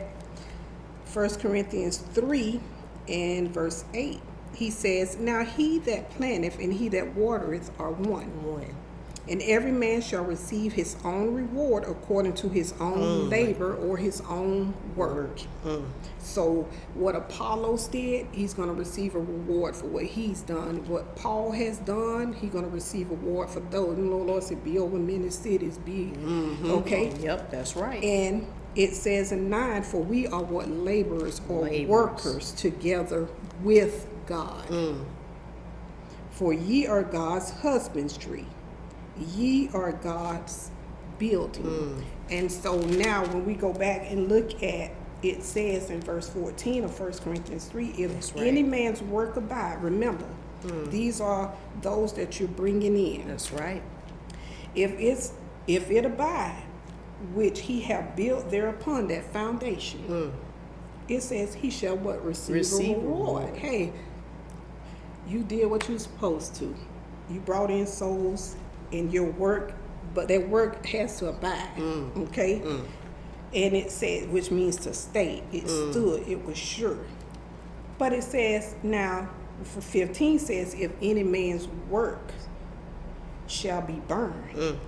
1 Corinthians 3 and verse 8, he says, now he that planteth and he that watereth are one. And every man shall receive his own reward according to his own labor or his own work. So what Apollos did, he's going to receive a reward for what he's done. What Paul has done, he's going to receive a reward for those. You know, Lord said, be over many cities, be. Okay? Yep, that's right. And it says in 9, for we are what laborers or workers together with God. For ye are God's husbandry. Ye are God's building. And so now when we go back and look at, it says in verse 14 of 1 Corinthians 3, if any man's work abide, remember, these are those that you're bringing in. That's right. If it abide, which he have built thereupon, that foundation, it says he shall what? Receive a reward. Hey, you did what you're supposed to. You brought in souls in your work, but that work has to abide, okay? And it said, which means to stay. It stood, it was sure. But it says, now, for 15 says, if any man's work shall be burned,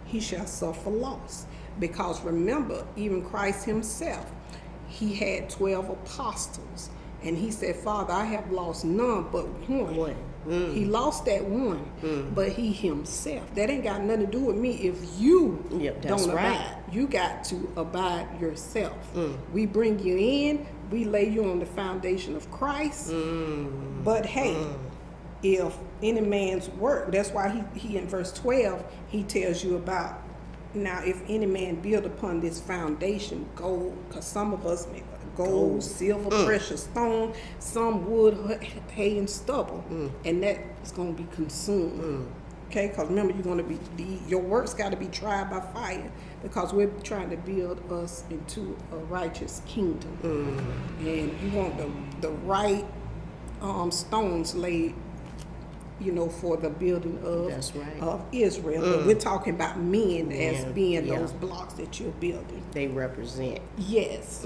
he shall suffer loss. Because remember, even Christ himself, he had 12 apostles. And he said, Father, I have lost none but one. He lost that one, but he himself. That ain't got nothing to do with me if you don't abide. You got to abide yourself. We bring you in, we lay you on the foundation of Christ. But hey, if any man's work, that's why he in verse 12, he tells you about, now if any man build upon this foundation, gold, because some of us make gold, silver, precious stone, some wood, hay, and stubble, and that is going to be consumed. Okay, because remember, you're going to be your works got to be tried by fire, because we're trying to build us into a righteous kingdom, and you want the right stones laid, you know, for the building of Israel. But we're talking about men as being those blocks that you're building. They represent. Yes.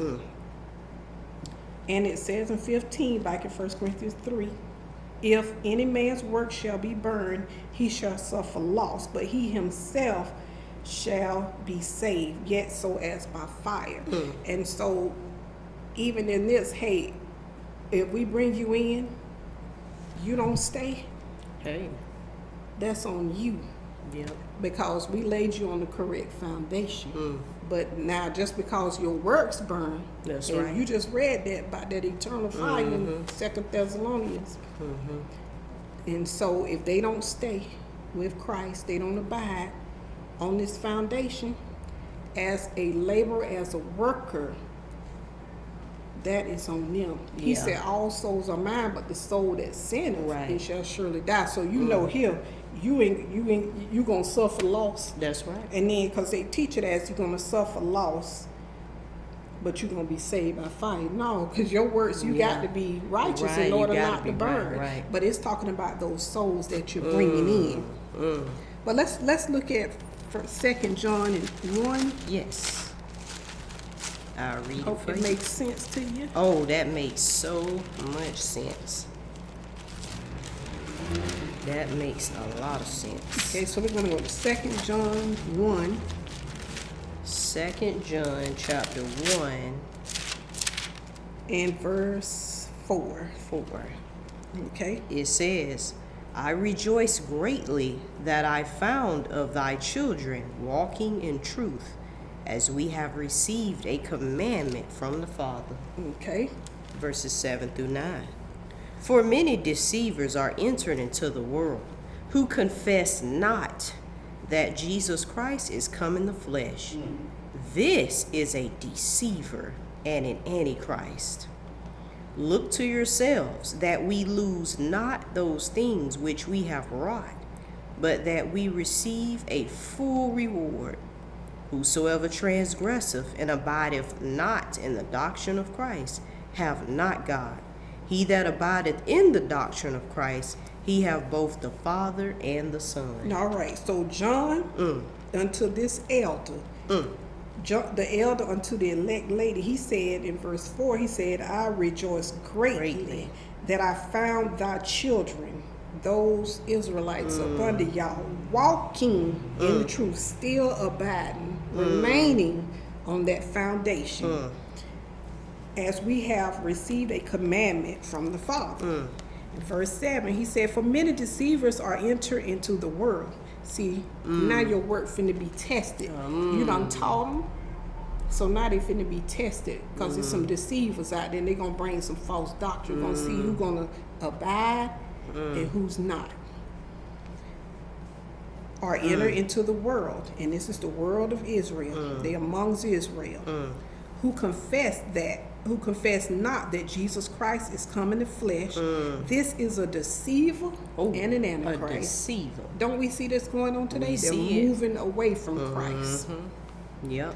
And it says in 15, back in 1 Corinthians 3, if any man's work shall be burned, he shall suffer loss, but he himself shall be saved, yet so as by fire. And so even in this, hey, if we bring you in, you don't stay, Hey. that's on you. Yep. Because we laid you on the correct foundation. But now just because your works burn, That's and right. you just read that about that eternal fire in 2 Thessalonians. And so if they don't stay with Christ, they don't abide on this foundation as a laborer, as a worker, that is on them. He said, all souls are mine, but the soul that sinneth, it shall surely die. So you know here, you gonna suffer loss. That's right. And then, because they teach it as you're gonna suffer loss, but you're gonna be saved by fire. No, because your works, you got to be righteous in order not to burn. Right. But it's talking about those souls that you're bringing in. But let's look at 2 John 1. Yes. I'll read it Hope for it you. makes sense to you. Oh, that makes so much sense. That makes a lot of sense. Okay, so we're going to go to 2 John 1. 2 John chapter 1, And verse 4. 4. Okay. It says, I rejoice greatly that I found of thy children walking in truth, as we have received a commandment from the Father. Okay. Verses 7 through 9. For many deceivers are entered into the world, who confess not that Jesus Christ is come in the flesh. This is a deceiver and an antichrist. Look to yourselves that we lose not those things which we have wrought, but that we receive a full reward. Whosoever transgresseth and abideth not in the doctrine of Christ hath not God. He that abideth in the doctrine of Christ, he have both the Father and the Son. All right. So John, unto this elder, the elder unto the elect lady, he said in verse 4, he said, I rejoice greatly that I found thy children, those Israelites up under y'all, walking in the truth, still abiding, remaining on that foundation, as we have received a commandment from the Father. In verse 7, he said, for many deceivers are entered into the world. See, now your work finna be tested. You done taught them, so now they finna be tested, because there's some deceivers out there, and they gonna bring some false doctrine. Gonna see who's gonna abide and who's not. Are entered into the world, and this is the world of Israel. They amongst Israel, who confess not that Jesus Christ is come in the flesh. This is a deceiver and an antichrist. A deceiver. Don't we see this going on today? We They're see it. moving away from Christ. Yep.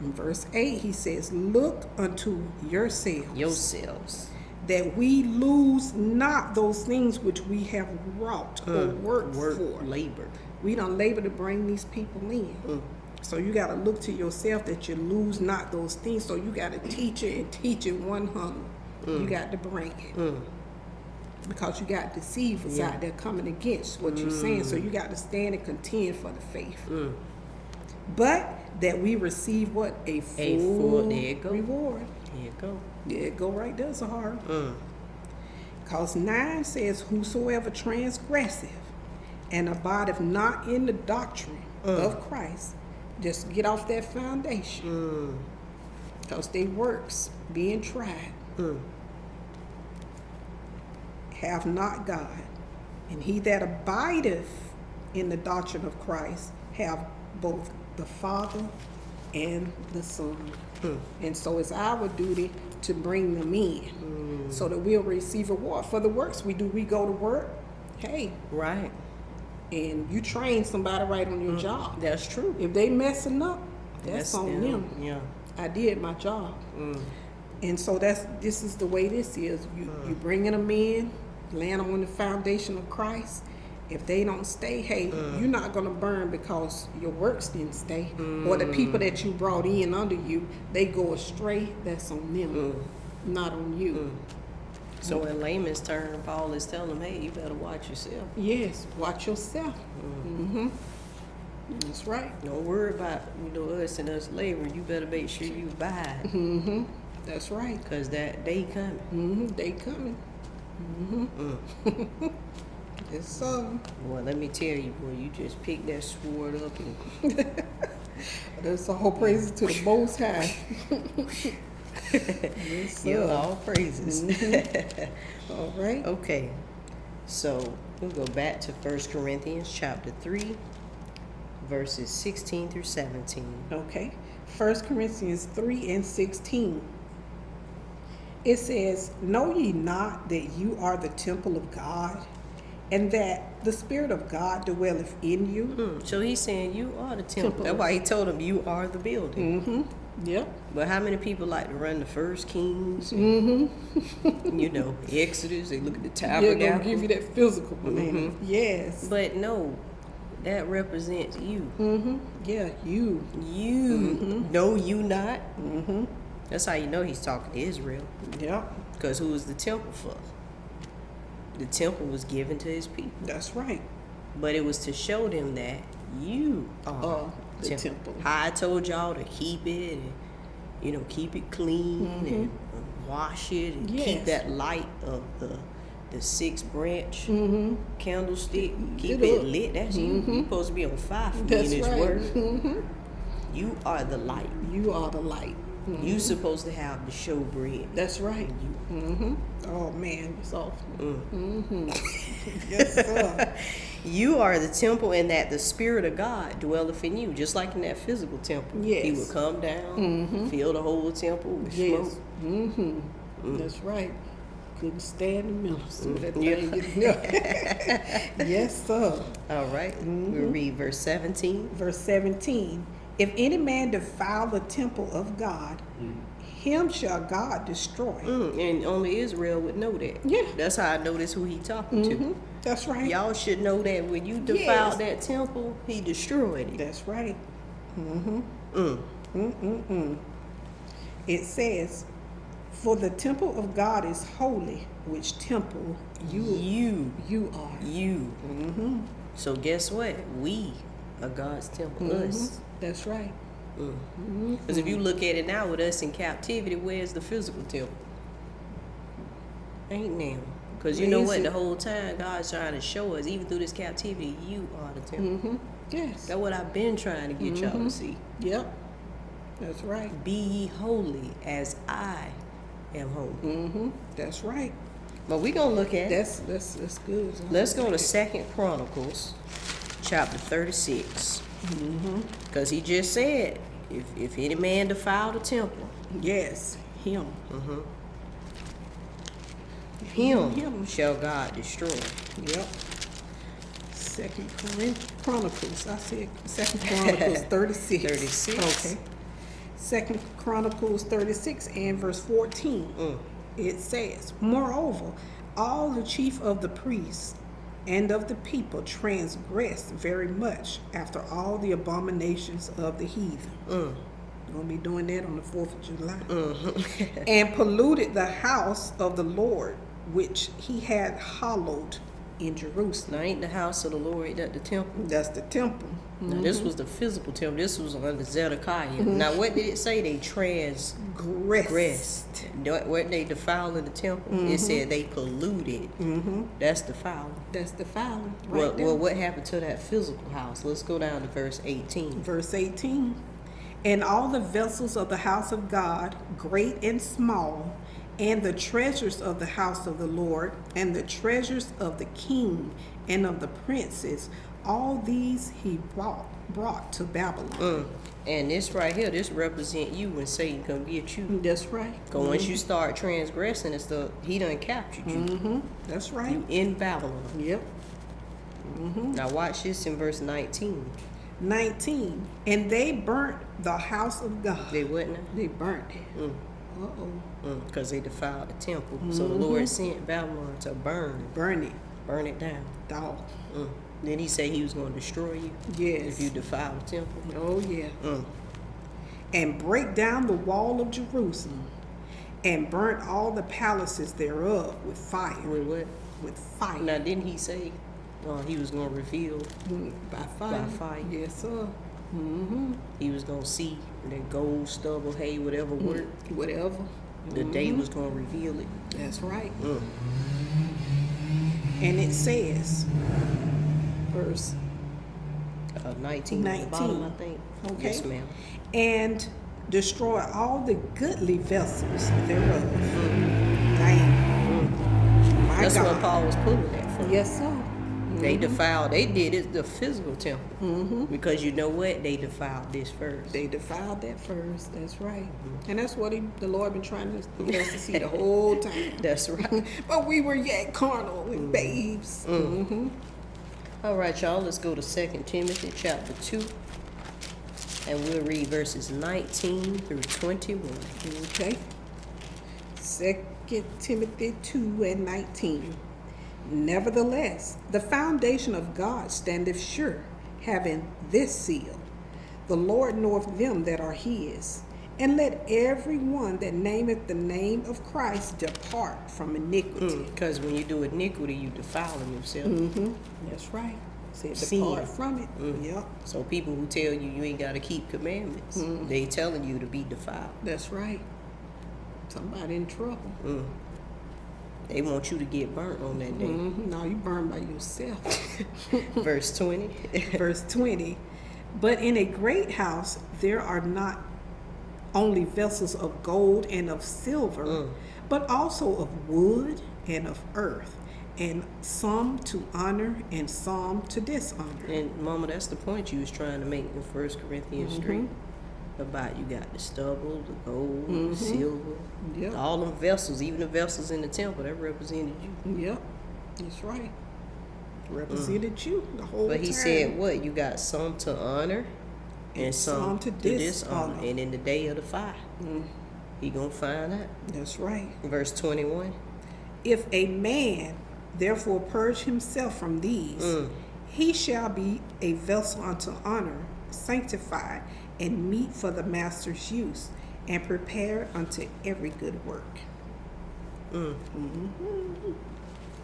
In verse 8, he says, look unto Yourselves. that we lose not those things which we have wrought or worked for. Labor. We done labor to bring these people in. So you got to look to yourself that you lose not those things. So you got to teach it and teach it 100. You got to bring it. Because you got deceivers out there coming against what you're saying. So you got to stand and contend for the faith. But that we receive what? A full there you go. reward. There you go. There it go right there, Zahara. Because 9 says, whosoever transgresseth and abideth not in the doctrine of Christ, just get off that foundation. Because they works being tried. Have not God. And he that abideth in the doctrine of Christ have both the Father and the Son. And so it's our duty to bring them in so that we'll receive a reward for the works we do. We go to work, hey, Right. and you train somebody right on your job. That's true. If they messing up, that's on them. Yeah. I did my job. And so this is the way this is. You bringing them in, laying them on the foundation of Christ. If they don't stay, hey, you're not going to burn because your works didn't stay. Or the people that you brought in under you, they go astray, that's on them, not on you. So in layman's term, Paul is telling them, hey, you better watch yourself. Yes, watch yourself. That's right. Don't worry about, us and us laboring. You better make sure you abide. That's right. Because that day coming. They coming. It's so. Well, let me tell you, boy, you just pick that sword up and That's all praises to the Most High. Yes, yeah, sir. all praises. All right. Okay, so we'll go back to 1 Corinthians chapter 3, verses 16 through 17. Okay. 1 Corinthians 3 and 16. It says, know ye not that you are the temple of God, and that the Spirit of God dwelleth in you? So he's saying you are the temple. That's why he told him you are the building. Yep. But how many people like to run the First Kings? Exodus. They look at the Yeah, tabernacle. gonna give you that physical banana. Yes. But no, that represents you. Yeah, you. You. No, you not. That's how you know he's talking to Israel. Yeah, Because who was the temple for? The temple was given to his people. that's right. But it was to show them that you are the temple. How I told y'all to keep it and, keep it clean and wash it and keep Yes. that light of the 6-branch candlestick. Keep It it up. lit. That's you. You're supposed to be on fire for me That's in this right. word. You are the light. You are the light. You supposed to have the showbread. That's right. You. Oh man, it's awful. Yes, sir. You are the temple, and that the Spirit of God dwelleth in you, just like in that physical temple. Yes. He would come down, fill the whole temple with Yes. smoke. That's right. Couldn't stand the minister. That Yeah. thing. Yes, sir. All right. We'll read verse 17. Verse 17. If any man defile the temple of God, him shall God destroy. And only Israel would know that. Yeah. That's how I know this who he talking to. That's right. Y'all should know that when you defiled that temple, he destroyed it. That's right. It says, for the temple of God is holy, which temple you are. You. So guess what? We are God's temple. Us. That's right. Because if you look at it now with us in captivity, where's the physical temple? Ain't now. Because you Where know is what? it? The whole time God's trying to show us, even through this captivity, you are the temple. Yes. That's what I've been trying to get y'all to see. Yep. That's right. Be ye holy as I am holy. That's right. But we're going to look at That's good. Let's go to 2 Chronicles, chapter 36. Because he just said, if any man defile the temple, Yes. Him. him shall God destroy. Yep. Chronicles. I said Second Chronicles 36. 36. Okay. Second Chronicles 36 and verse 14. It says, moreover, all the chief of the priests and of the people transgressed very much after all the abominations of the heathen. Gonna be doing that on the 4th of July. And polluted the house of the Lord, which he had hallowed in Jerusalem. Now, ain't the house of the Lord, ain't that the temple? That's the temple. Now, this was the physical temple. This was under Zedekiah. Now, what did it say? They transgressed. What they defiled in the temple? It said they polluted. That's defiling. That's the filing. Well, what happened to that physical house? Let's go down to verse 18. Verse 18. And all the vessels of the house of God, great and small, and the treasures of the house of the Lord, and the treasures of the king and of the princes, all these he brought to Babylon. And this right here, this represent you when Satan come get you. That's right. Because once you start transgressing and stuff, he done captured you. That's right. You in Babylon. Yep. Now watch this in verse 19. 19. And they burnt the house of God. They wouldn't. They burnt it. Uh-oh. Because they defiled the temple. So the Lord sent Babylon to burn it down. Dog. Then he said he was going to destroy you Yes. if you defile the temple. Oh, yeah. And break down the wall of Jerusalem, and burnt all the palaces thereof with fire. With what? With fire. Now didn't he say he was going to reveal? By fire. By fire. Yes, sir. He was going to see that gold, stubble, hay, whatever worked. Whatever. The day was going to reveal it. That's right. And it says, verse 19 at the bottom, I think. Okay. Yes, ma'am. and destroy all the goodly vessels thereof. Dang. My That's God. what Paul was pulling that from. Yes, sir. They defiled, they did it, the physical temple. Because you know what? They defiled this first. They defiled that first. That's right. And that's what the Lord been trying to get us to see the whole time. That's right. But we were yet carnal with babes. All right, y'all, let's go to 2 Timothy chapter 2. And we'll read verses 19 through 21. Okay. 2 Timothy 2 and 19. Nevertheless, the foundation of God standeth sure, having this seal: the Lord knoweth them that are his. And let every one that nameth the name of Christ depart from iniquity. Because when you do iniquity, you defiling yourself. That's right. Said Sin. depart from it. Yep. So people who tell you ain't got to keep commandments, they telling you to be defiled. That's right. Somebody in trouble. They want you to get burnt on that day. No, you burn by yourself. Verse 20. Verse 20. But in a great house there are not only vessels of gold and of silver, but also of wood and of earth, and some to honor and some to dishonor. And Mama, that's the point you was trying to make in 1 Corinthians 3. About you got the stubble, the gold, the silver, Yep. all them vessels, even the vessels in the temple, that represented you. Yep, that's right. Represented you the whole But time. he said what? You got some to honor and some to dishonor. And in the day of the fire, he gonna find out. That's right. Verse 21. If a man therefore purge himself from these, he shall be a vessel unto honor, sanctified, and meet for the master's use, and prepared unto every good work.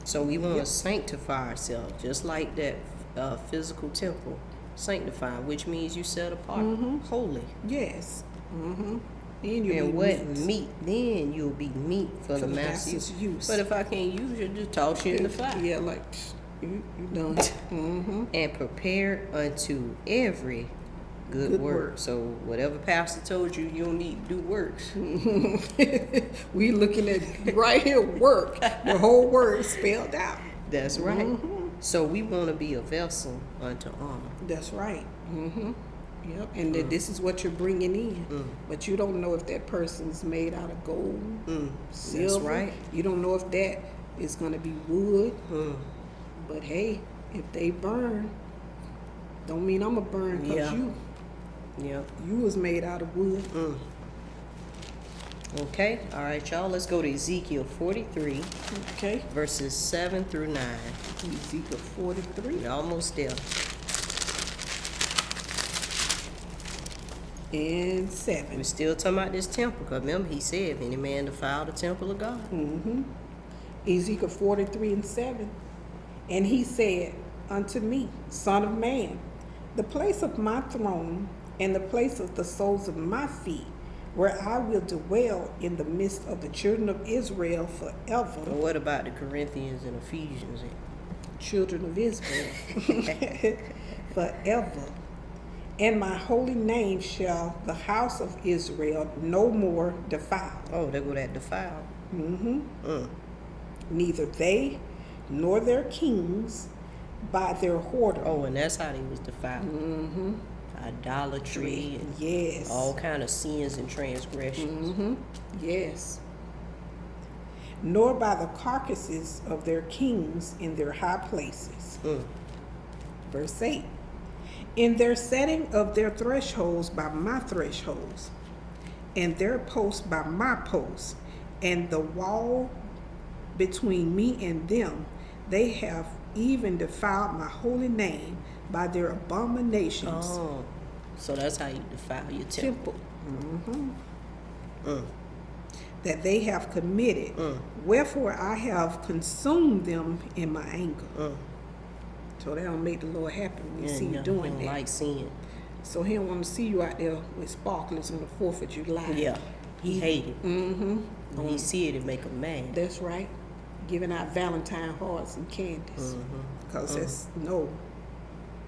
So we want to sanctify ourselves, just like that physical temple. Sanctify, which means you set apart, holy. Yes. And you'll And be what meet. meat? Then you'll be meat for the master's use. But if I can't use it, just toss you in the fire. Yeah, like you done. And prepared unto every good work. So whatever pastor told you, you don't need to do works. We looking at right here work. The whole word spelled out. That's right. So we want to be a vessel unto honor. That's right. Yep. And that this is what you're bringing in. But you don't know if that person's made out of gold, silver. That's right. You don't know if that is going to be wood. But hey, if they burn, don't mean I'm going to burn because you was made out of wood. Okay. All right, y'all. Let's go to Ezekiel 43, Okay. verses 7 through 9. Ezekiel 43 We're almost there. and 7. We're still talking about this temple. Because remember, he said, if any man defile the temple of God. Ezekiel 43 and 7. And he said unto me, Son of man, the place of my throne and the place of the soles of my feet, where I will dwell in the midst of the children of Israel forever. But what about the Corinthians and Ephesians? Children of Israel forever. And my holy name shall the house of Israel no more defile. Oh, there go that defile. Neither they nor their kings by their whoredom. Oh, and that's how they was defiled. Idolatry and Yes. all kind of sins and transgressions. Yes. Nor by the carcasses of their kings in their high places. Verse 8. In their setting of their thresholds by my thresholds, and their posts by my posts, and the wall between me and them, they have even defiled my holy name by their abominations. Oh, so that's how you defile your temple. That they have committed. Wherefore I have consumed them in my anger. So that don't make the Lord happy when you see you he doing don't that. like sin. So he don't want to see you out there with sparklers on the 4th of July. Yeah, he hated it. When he see it, it make him mad. That's right. Giving out Valentine hearts and candies. Because that's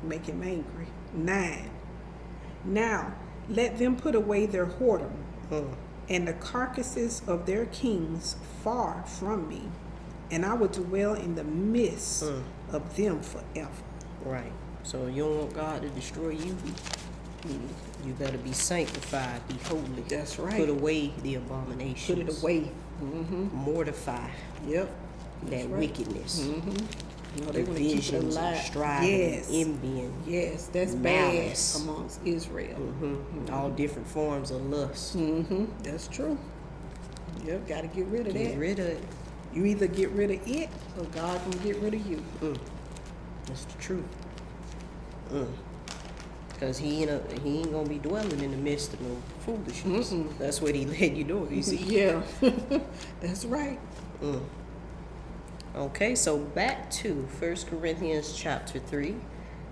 make him angry. 9. Now, let them put away their whoredom and the carcasses of their kings far from me, and I will dwell in the midst of them forever. Right. So you don't want God to destroy you. You better be sanctified, be holy. That's right. Put away the abominations. Put it away. Mortify Yep. that wickedness. You know, they want to keep it Divisions, and alive. striving, Yes. envying, Yes, that's malice. bad amongst Israel. all different forms of lust. That's true. Yep, got to get rid of Get that. rid of it. You either get rid of it or God gonna get rid of you. That's the truth. Because he ain't gonna be dwelling in the midst of no foolishness. That's what he let you know. You see? Yeah, that's right. Okay, so back to 1 Corinthians chapter 3,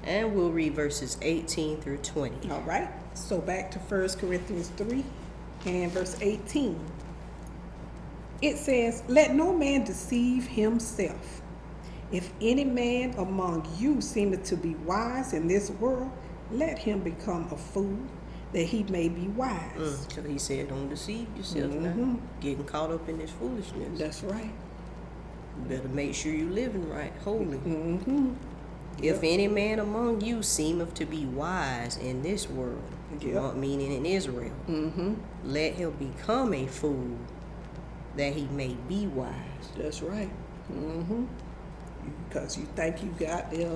and we'll read verses 18 through 20. All right. So back to 1 Corinthians 3 and verse 18. It says, "Let no man deceive himself. If any man among you seemeth to be wise in this world, let him become a fool, that he may be wise." So he said, don't deceive yourself now. Getting caught up in this foolishness. That's right. You better make sure you're living right, holy. If any man among you seemeth to be wise in this world, meaning in Israel, let him become a fool, that he may be wise. That's right. Because you think you got there,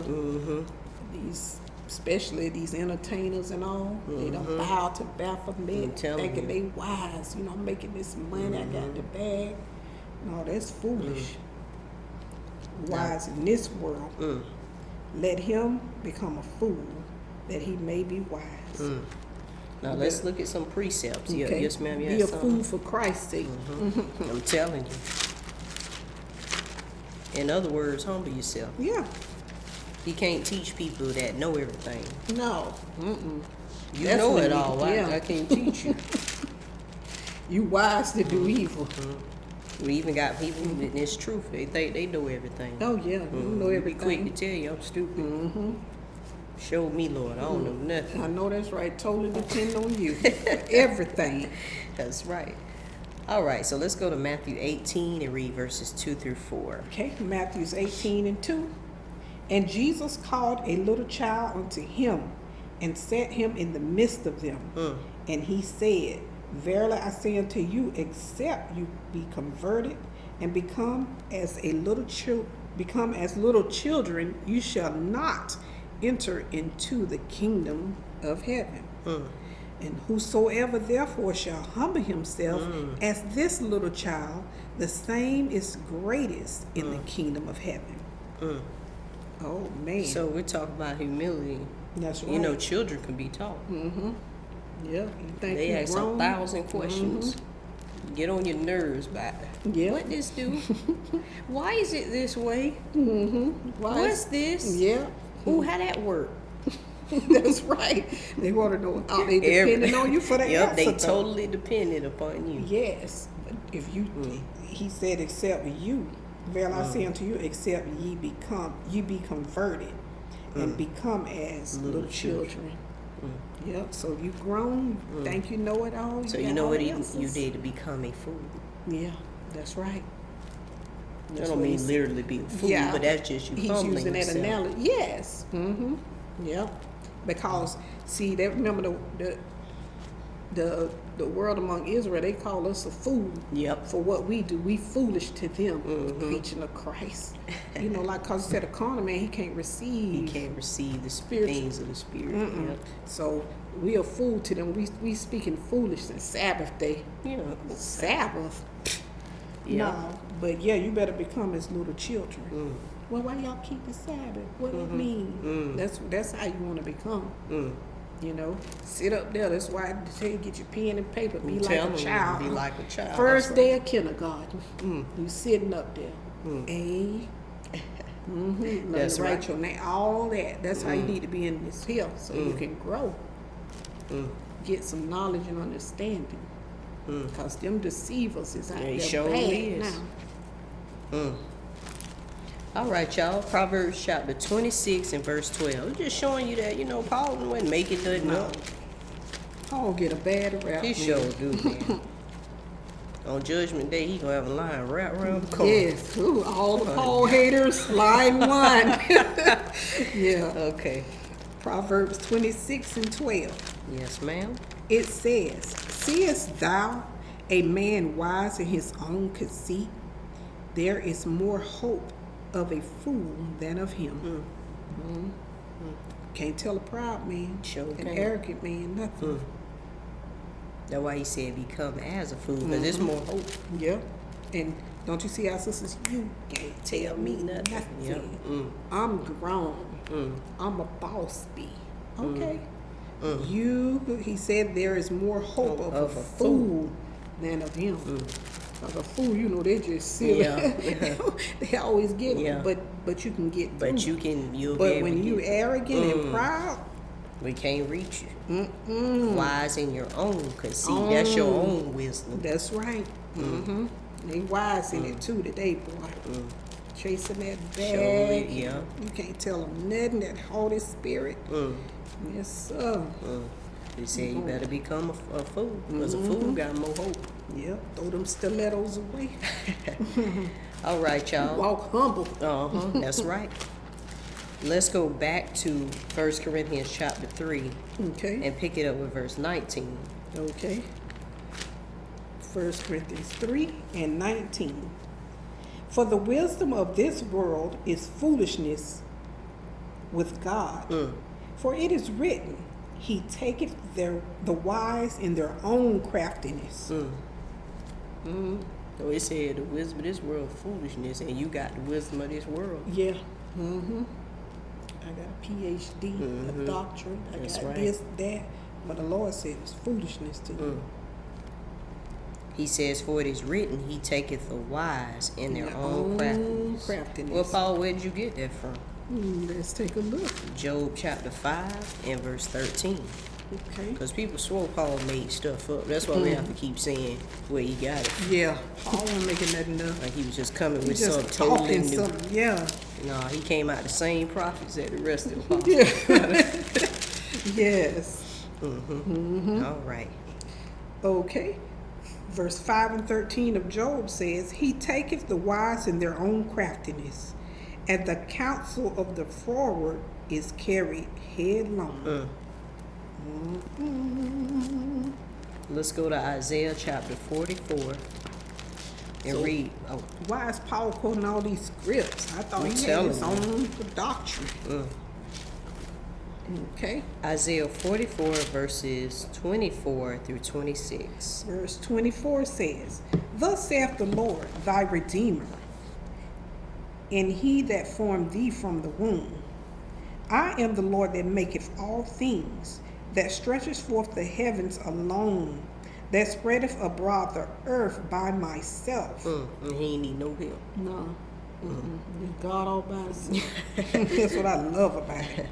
these, especially these entertainers and all, they don't bow to Baphomet, thinking they wise, making this money, I got the bag. No, that's foolish. Wise in this world. Let him become a fool, that he may be wise. Now let's look at some precepts. Yeah, Okay. yes, ma'am. You Be had a something? fool for Christ's sake. I'm telling you. In other words, humble yourself. Yeah. You can't teach people that know everything. No. You That's know what it you- all. yeah. I can't teach you. You wise to do evil. We even got people, and it's truth, they think they know everything. Oh yeah, you know Be quick to everything. tell you I'm stupid. Show me, Lord, I don't know nothing. I know that's right. Totally depend on you. For everything. That's right. All right, so let's go to Matthew 18 and read verses 2 through 4. Okay, Matthews 18 and 2. And Jesus called a little child unto him, and set him in the midst of them. And he said, Verily I say unto you, except you be converted and become as little children, you shall not enter into the kingdom of heaven. And whosoever therefore shall humble himself as this little child, the same is greatest in the kingdom of heaven. Oh man. So we're talking about humility. That's right. You know, children can be taught. Yeah, you think They you ask grown? 1,000 questions. Get on your nerves about Yeah. what this do? Why is it this way? Why What's is- this? Yeah, Ooh, how that work? that's right. They want to know how they depending on you for the Yep, answer. they though. totally dependent upon you. Yes, but if you, he said, except you, verily I say unto you, except ye be converted, and become as little children. Yep. So you grown, think you know it all. So got you know all what the you answers. did to become a fool. Yeah, that's right. I That's don't what mean he literally be a fool, Yeah, but that's just you He's humbling using that yourself. analogy. Yes. Yep. Because see, that remember the world among Israel, they call us a fool. Yep. For what we do, we foolish to them, preaching of Christ. Like cause you said, a carnal man, he can't receive. You can't receive the Spiritual. things of the spirit. Yep. So we are fool to them. We speaking foolishness. Sabbath day. You know, Sabbath. Yeah. No, but yeah, you better become as little children. Well, why y'all keep the Sabbath? What it mean? That's how you want to become. Sit up there. That's why I tell you, get your pen and paper. Be like telling a you, child. be like a child. First That's day of kindergarten. You sitting up there. A. Learn That's to write right. your name. All that. That's how you need to be in this hill, so you can grow. Get some knowledge and understanding. Because them deceivers is out They there sure bad is. now. All right, y'all. Proverbs chapter 26 and verse 12. It's just showing you that, Paul wouldn't make it nothing up. Paul get a bad rap. He man. sure do, man. On Judgment Day, he gonna have a line wrapped around the corner. Yes. Ooh, all the Paul haters, line one. Yeah. Okay. Proverbs 26 and 12. Yes, ma'am. It says, Seest thou a man wise in his own conceit? There is more hope of a fool than of him. Can't tell a proud man, Sure an can't. arrogant man, nothing. That's why he said become as a fool, because there's more hope. Yeah. And don't you see our sisters? You can't tell me nothing. Yep. I'm grown. I'm a boss bee. Okay. He said there is more hope of a fool than of him. Because a fool, you know, they just silly. Yeah. They always get it. Yeah. But you can get through. But you'll be But able when to you get, arrogant and proud, we can't reach you. Wise in your own conceit. That's your own wisdom. that's right. They wise in it too today, boy. Chasing that bag. Sure, yeah. You can't tell them nothing. That Holy Spirit. Yes, sir. They say you better become a fool, because a fool got more hope. Yep. Throw them stilettos away. All right, y'all. Walk humble. That's right. Let's go back to 1 Corinthians chapter 3 Okay. and pick it up with verse 19. Okay. 1 Corinthians 3 and 19. For the wisdom of this world is foolishness with God. For it is written, He taketh the wise in their own craftiness. So it said the wisdom of this world is foolishness, and you got the wisdom of this world. Yeah. I got a PhD, a doctorate. I That's got right. this, that. But the Lord said it's foolishness to you. He says, for it is written, He taketh the wise in their own craftiness. Well, Paul, where did you get that from? Let's take a look. Job chapter 5 and verse 13. Okay. Because people swore Paul made stuff up. That's why we have to keep saying where he got it. Yeah. Paul wasn't making nothing up. Like he was just coming with He just something totally talking new. something. Yeah. No, he came out the same prophets that the rest of the apostles. Yes. All right. Okay. Verse 5 and 13 of Job says, He taketh the wise in their own craftiness, and the counsel of the froward is carried headlong. Let's go to Isaiah chapter 44 and read. Oh, Why is Paul quoting all these scripts? I thought I'm he had telling his you. own doctrine. Okay. Isaiah 44 verses 24 through 26. Verse 24 says, Thus saith the Lord, thy Redeemer, and he that formed thee from the womb. I am the Lord that maketh all things, that stretcheth forth the heavens alone, that spreadeth abroad the earth by myself. And he ain't need no help. No. It's God all by himself. That's what I love about it.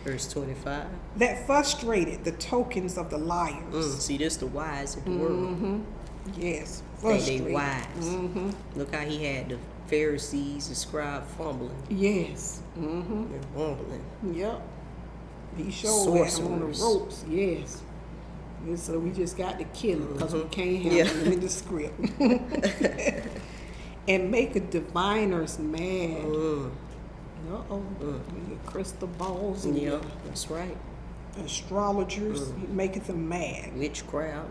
Verse 25. That frustrated the tokens of the liars. See, this the wise in the world. Yes. Think they Frustrated. wise. Look how he had the Pharisees, the scribe fumbling Yes. and fumbling. Yep. He showed had him on the Sorcerers. ropes. Yes. And so we just got to kill him because we can't have Yeah. him in the script. And make a diviners mad. Uh-oh. Your crystal balls and Yeah, your that's right. astrologers, he maketh them mad. Witchcraft,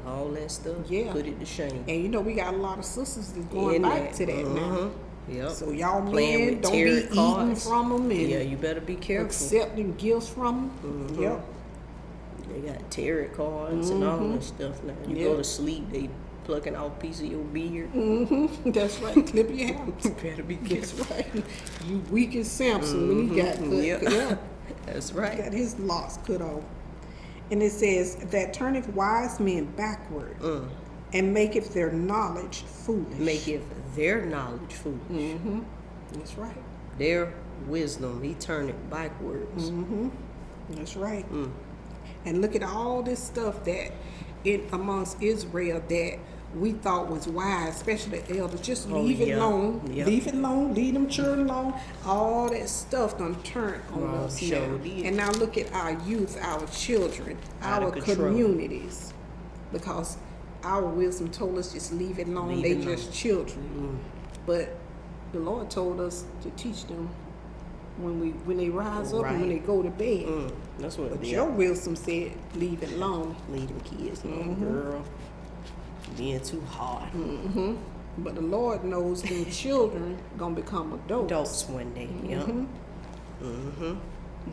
all that stuff. Yeah. Put it to shame. And you know, we got a lot of sisters that's going In back that. to that now. Yep. So y'all Playing men with don't be tarot eating cards. from them and Yeah, you better be careful. accepting gifts from them. Yep. They got tarot cards and all that stuff now. You go Yeah. to sleep, they plucking off a piece of your beard. That's right. Clip your hair. You better be That's careful. right. You weak as Samson when he got cut. Yep. Yeah. That's right. Got his locks cut off. And it says, that turneth wise men backward and maketh their knowledge foolish. Maketh their knowledge foolish. That's right. Their wisdom, he turned it backwards. That's right. And look at all this stuff that amongst Israel that we thought was wise, especially the elders. Just leave it alone. Yep. Leave it alone. Leave them children alone. All that stuff done turned on Wow, us sure now. did. And now look at our youth, our children, Out our of control. communities. Because our wisdom told us just leave it alone. Leave They it alone. just children. But the Lord told us to teach them when they rise up and when they Right. go to bed. That's what But it your is. wisdom said, leave it alone. Leave them kids alone, girl. Being too hard. But the Lord knows them children gonna become adults. Adults one day. Yep.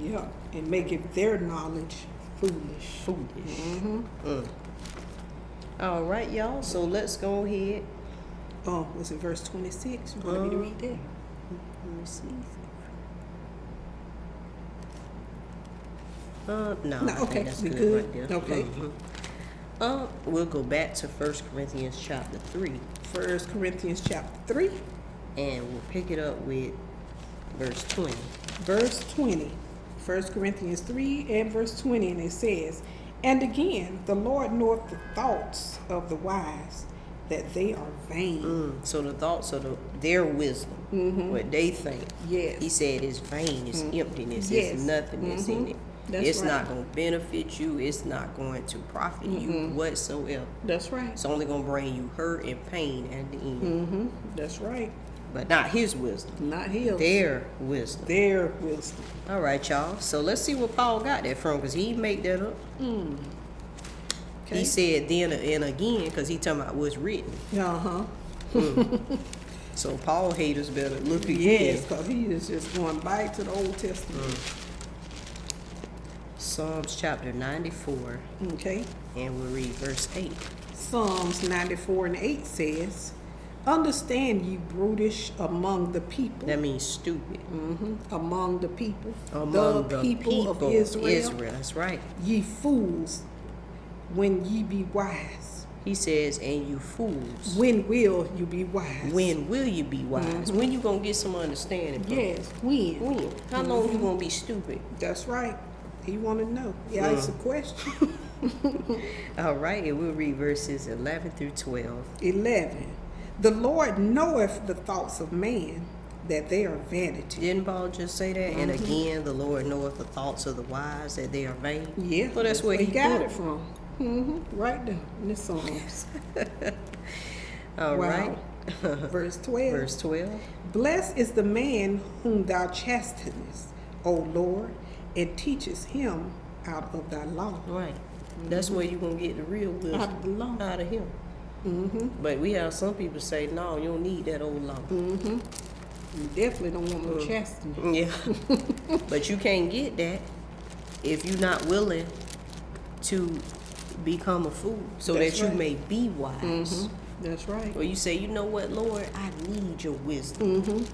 Yeah, and make it their knowledge foolish. Foolish. All right, y'all. So let's go ahead. Oh, was it verse 26? You want me to read that? Let me see. No, No, I okay, think that's we good, good? right there. Okay. We'll go back to 1 Corinthians chapter 3, 1 Corinthians chapter 3, and we'll pick it up with verse 20. verse 20. 1 Corinthians 3 and verse 20, and it says, "And again, the Lord knoweth the thoughts of the wise, that they are vain." So the thoughts of their wisdom, what they think. Yes. He said it's vain, it's emptiness, Yes. it's nothingness in it. That's it's right. not going to benefit you. It's not going to profit you whatsoever. That's right. It's only going to bring you hurt and pain at the end. That's right. But not his wisdom, Not his. their wisdom. Their wisdom. All right, y'all. So let's see what Paul got that from, because he make that up. Okay. He said then and again, because he talking about what's written. Uh-huh. So Paul haters better look again. Yes, because he is just going back to the Old Testament. Psalms chapter 94, Okay. and we'll read verse 8. Psalms 94 and 8 says, "Understand ye brutish among the people." That means stupid. Among the people. Among the people of Israel. That's right. Ye fools, when ye be wise. He says, and you fools. When will you be wise? When will you be wise? When you going to get some understanding from it? Yes, when. When? How long you going to be stupid? That's right. He want to know. Yeah, it's a question. All right, and we'll read verses 11 through 12. 11. "The Lord knoweth the thoughts of man, that they are vanity." Didn't Paul just say that? And again, the Lord knoweth the thoughts of the wise, that they are vain. Yeah. Well, that's where he got put it from. Right there in the Psalms. All Wow. right. Verse 12. Verse 12. "Blessed is the man whom thou chastenest, O Lord, and teachest him out of thy law." Right. That's where you're going to get the real wisdom. Out of the law. Out of him. But we have some people say, no, you don't need that old law. You definitely don't want no chastening. Yeah. But you can't get that if you're not willing to become a fool so That's that you right. may be wise. That's right. Or you say, you know what, Lord, I need your wisdom.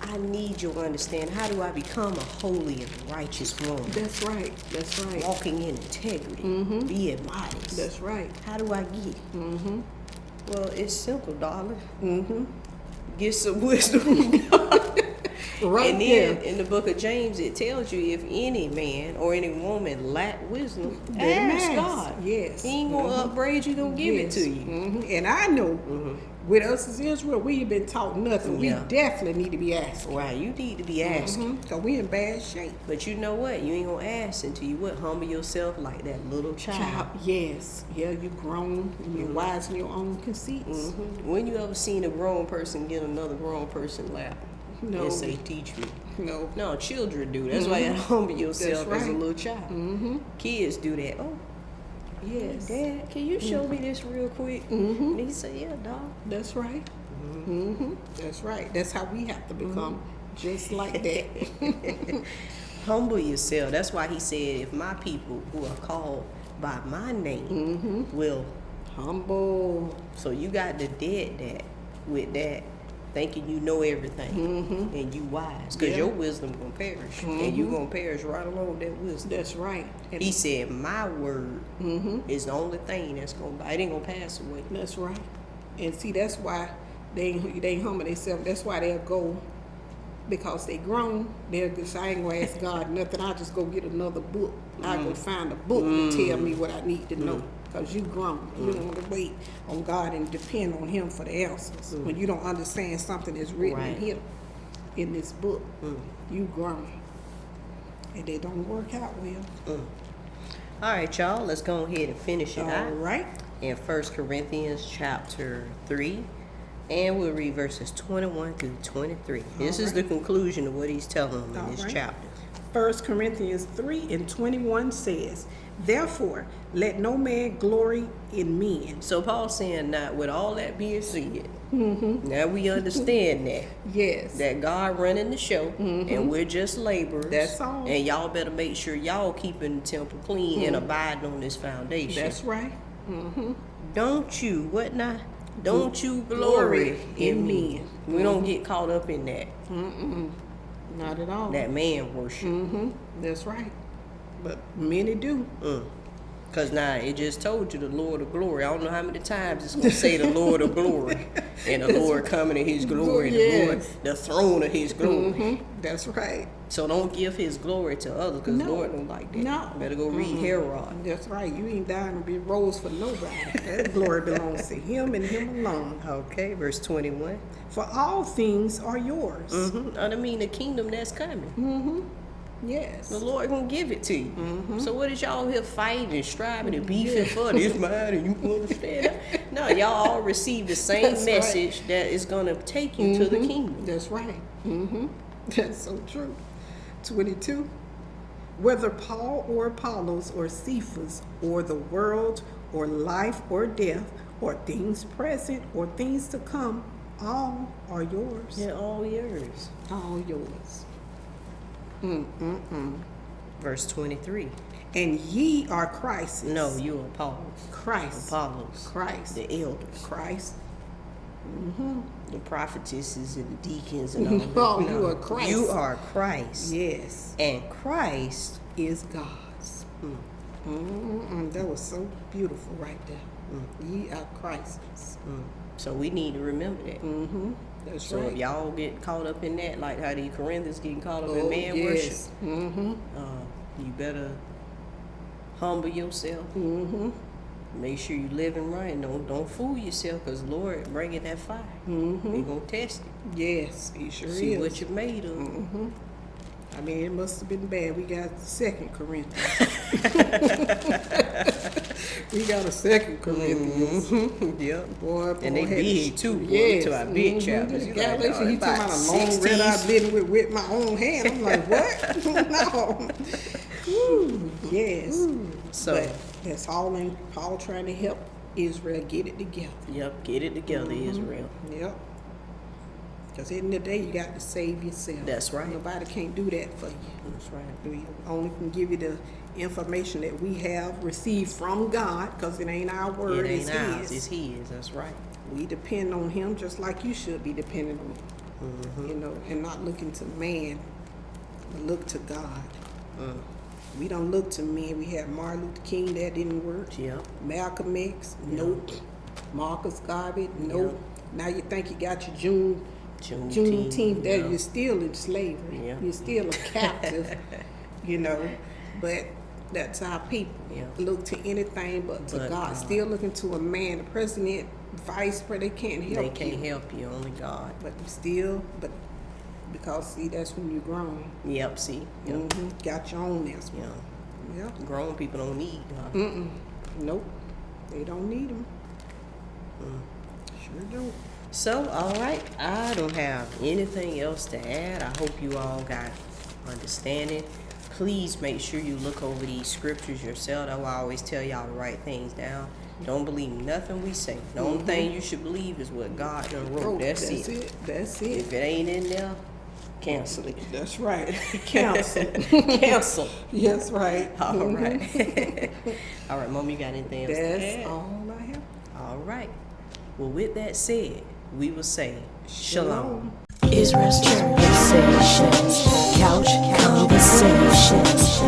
I need your understanding. How do I become a holy and righteous woman? That's right. That's right. Walking in integrity, being modest. That's right. How do I get it? Well, it's simple, darling. Get some wisdom. Right And then there. in the book of James, it tells you if any man or any woman lack wisdom, Let him ask ask. God. Yes. He ain't gonna upbraid you, gonna give it to you. And I know with us as Israel, we ain't been taught nothing. Yeah. We definitely need to be asking. Right, you need to be asking. Because we in bad shape. But you know what? You ain't gonna ask until you what? Humble yourself like that little child. Yes. Yeah, you grown and you're wise in your own conceits. When you ever seen a grown person get another grown person lap No. and say, teach me? No. No, children do. That's why you humble yourself That's as a right. little child. Kids do that. Oh, Yes. Dad, can you show me this real quick? And he said, yeah, dog. That's right. That's right. That's how we have to become just like that. Humble yourself. That's why he said, if my people who are called by my name will. Humble. So you got to dead that with that, thinking you know everything and you wise. Because Yeah. your wisdom going to perish. And you going to perish right along with that wisdom. That's right. And He said, my word is the only thing that's going to, it ain't going to pass away. that's right. And see, that's why they ain't humble themselves. That's why they'll go, because they grown, they'll just, I ain't going to ask God nothing. I'll just go get another book. I'll go find a book to tell me what I need to know. Because you grown. You don't want to wait on God and depend on Him for the answers. When you don't understand something that's written Right. in here, in this book, you grown. And it don't work out well. All right, y'all, let's go ahead and finish it All out right. in 1 Corinthians chapter 3. And we'll read verses 21 through 23. This is the conclusion of what he's telling them in All this right. chapter. 1 Corinthians 3 and 21 says, "Therefore, let no man glory in men." So Paul's saying now, with all that being said, now we understand Yes. that God running the show, and we're just laborers. That's all. And y'all better make sure y'all keeping the temple clean and abiding on this foundation. That's right. Don't you, what now? Don't you glory in me. men. We don't get caught up in that, Not at all. that man worship. That's right. But many do. Because now it just told you the Lord of glory. I don't know how many times it's going to say the Lord of glory. And the Lord coming in his glory. The Lord, the throne of his glory. That's right. So don't give his glory to others because Lord don't like that. No. Better go read Herod. That's right. You ain't dying to be rose for nobody. That glory belongs to him and him alone. Okay, verse 21. For all things are yours. I mean the kingdom that's coming. Yes. The Lord gonna give it to you. So what is y'all here fighting and striving and beefing for? This mine and you understand? No, y'all all receive the same That's message that is gonna take you to the kingdom. That's right. That's so true. 22. Whether Paul or Apollos or Cephas or the world or life or death or things present or things to come, all are yours. They're all yours. All yours. Verse 23. And ye are Christ's. No, you are Apollos. Christ. Apollos. Christ. The elders. Christ. The prophetesses and the deacons and all that. No, you are Christ. You are Christ. Yes. And Christ Is God's. That was so beautiful right there. Ye are Christ's. So we need to remember that. That's So right. if y'all get caught up in that, like how the Corinthians getting caught up in man yes. worship, you better humble yourself. Make sure you living right. Don't fool yourself, cause Lord bringing that fire. He gonna test it. Yes, he sure See is. what you're made of. I mean, it must have been bad. We got 2 Corinthians. We got a 2 Corinthians. Yep. Boy, And they had big to- too. Yes. To our big chapters. You like, Galatians, oh, he about talking about a long red eye 60s. blending with my own hand. I'm like, what? No. Woo, yes. So But that's all in Paul trying to help Israel get it together. yep, get it together, Israel. Yep. Because in the day, you got to save yourself. That's right. Nobody can do that for you. That's right. We only can give you the information that we have received from God, because it ain't our word, It ain't it's ours, His. it's His. That's right. We depend on Him just like you should be dependent on Him. You know, and not looking to man, but look to God. We don't look to men. We had Martin Luther King, that didn't work. Yep. Malcolm X, nope. Marcus Garvey, nope. Yep. Now you think you got your Juneteenth, Juneteenth, that yeah. you're still in slavery. Yeah. You're still a captive, you know. But that's our people. Yeah. Look to anything but to But God. God. Still looking to a man, the president, vice president, they can't help They you. can't help you, only God. But still, because see, that's when you're grown. Yep, see? Yep. Got your own answer. Yeah. Yep. Grown people don't need God. Nope. They don't need them. Sure don't. So, all right, I don't have anything else to add. I hope you all got understanding. Please make sure you look over these scriptures yourself. That's why I always tell y'all to write things down. Don't believe nothing we say. The only thing you should believe is what God done wrote. Oh, That's it. it. That's it. If it ain't in there, cancel it. That's right. Counsel. Cancel. Yes, right. All right. All right, Mom, you got anything else to That's add? all I have. All right. Well, with that said, we will say shalom. Israel's conversations, couch conversations,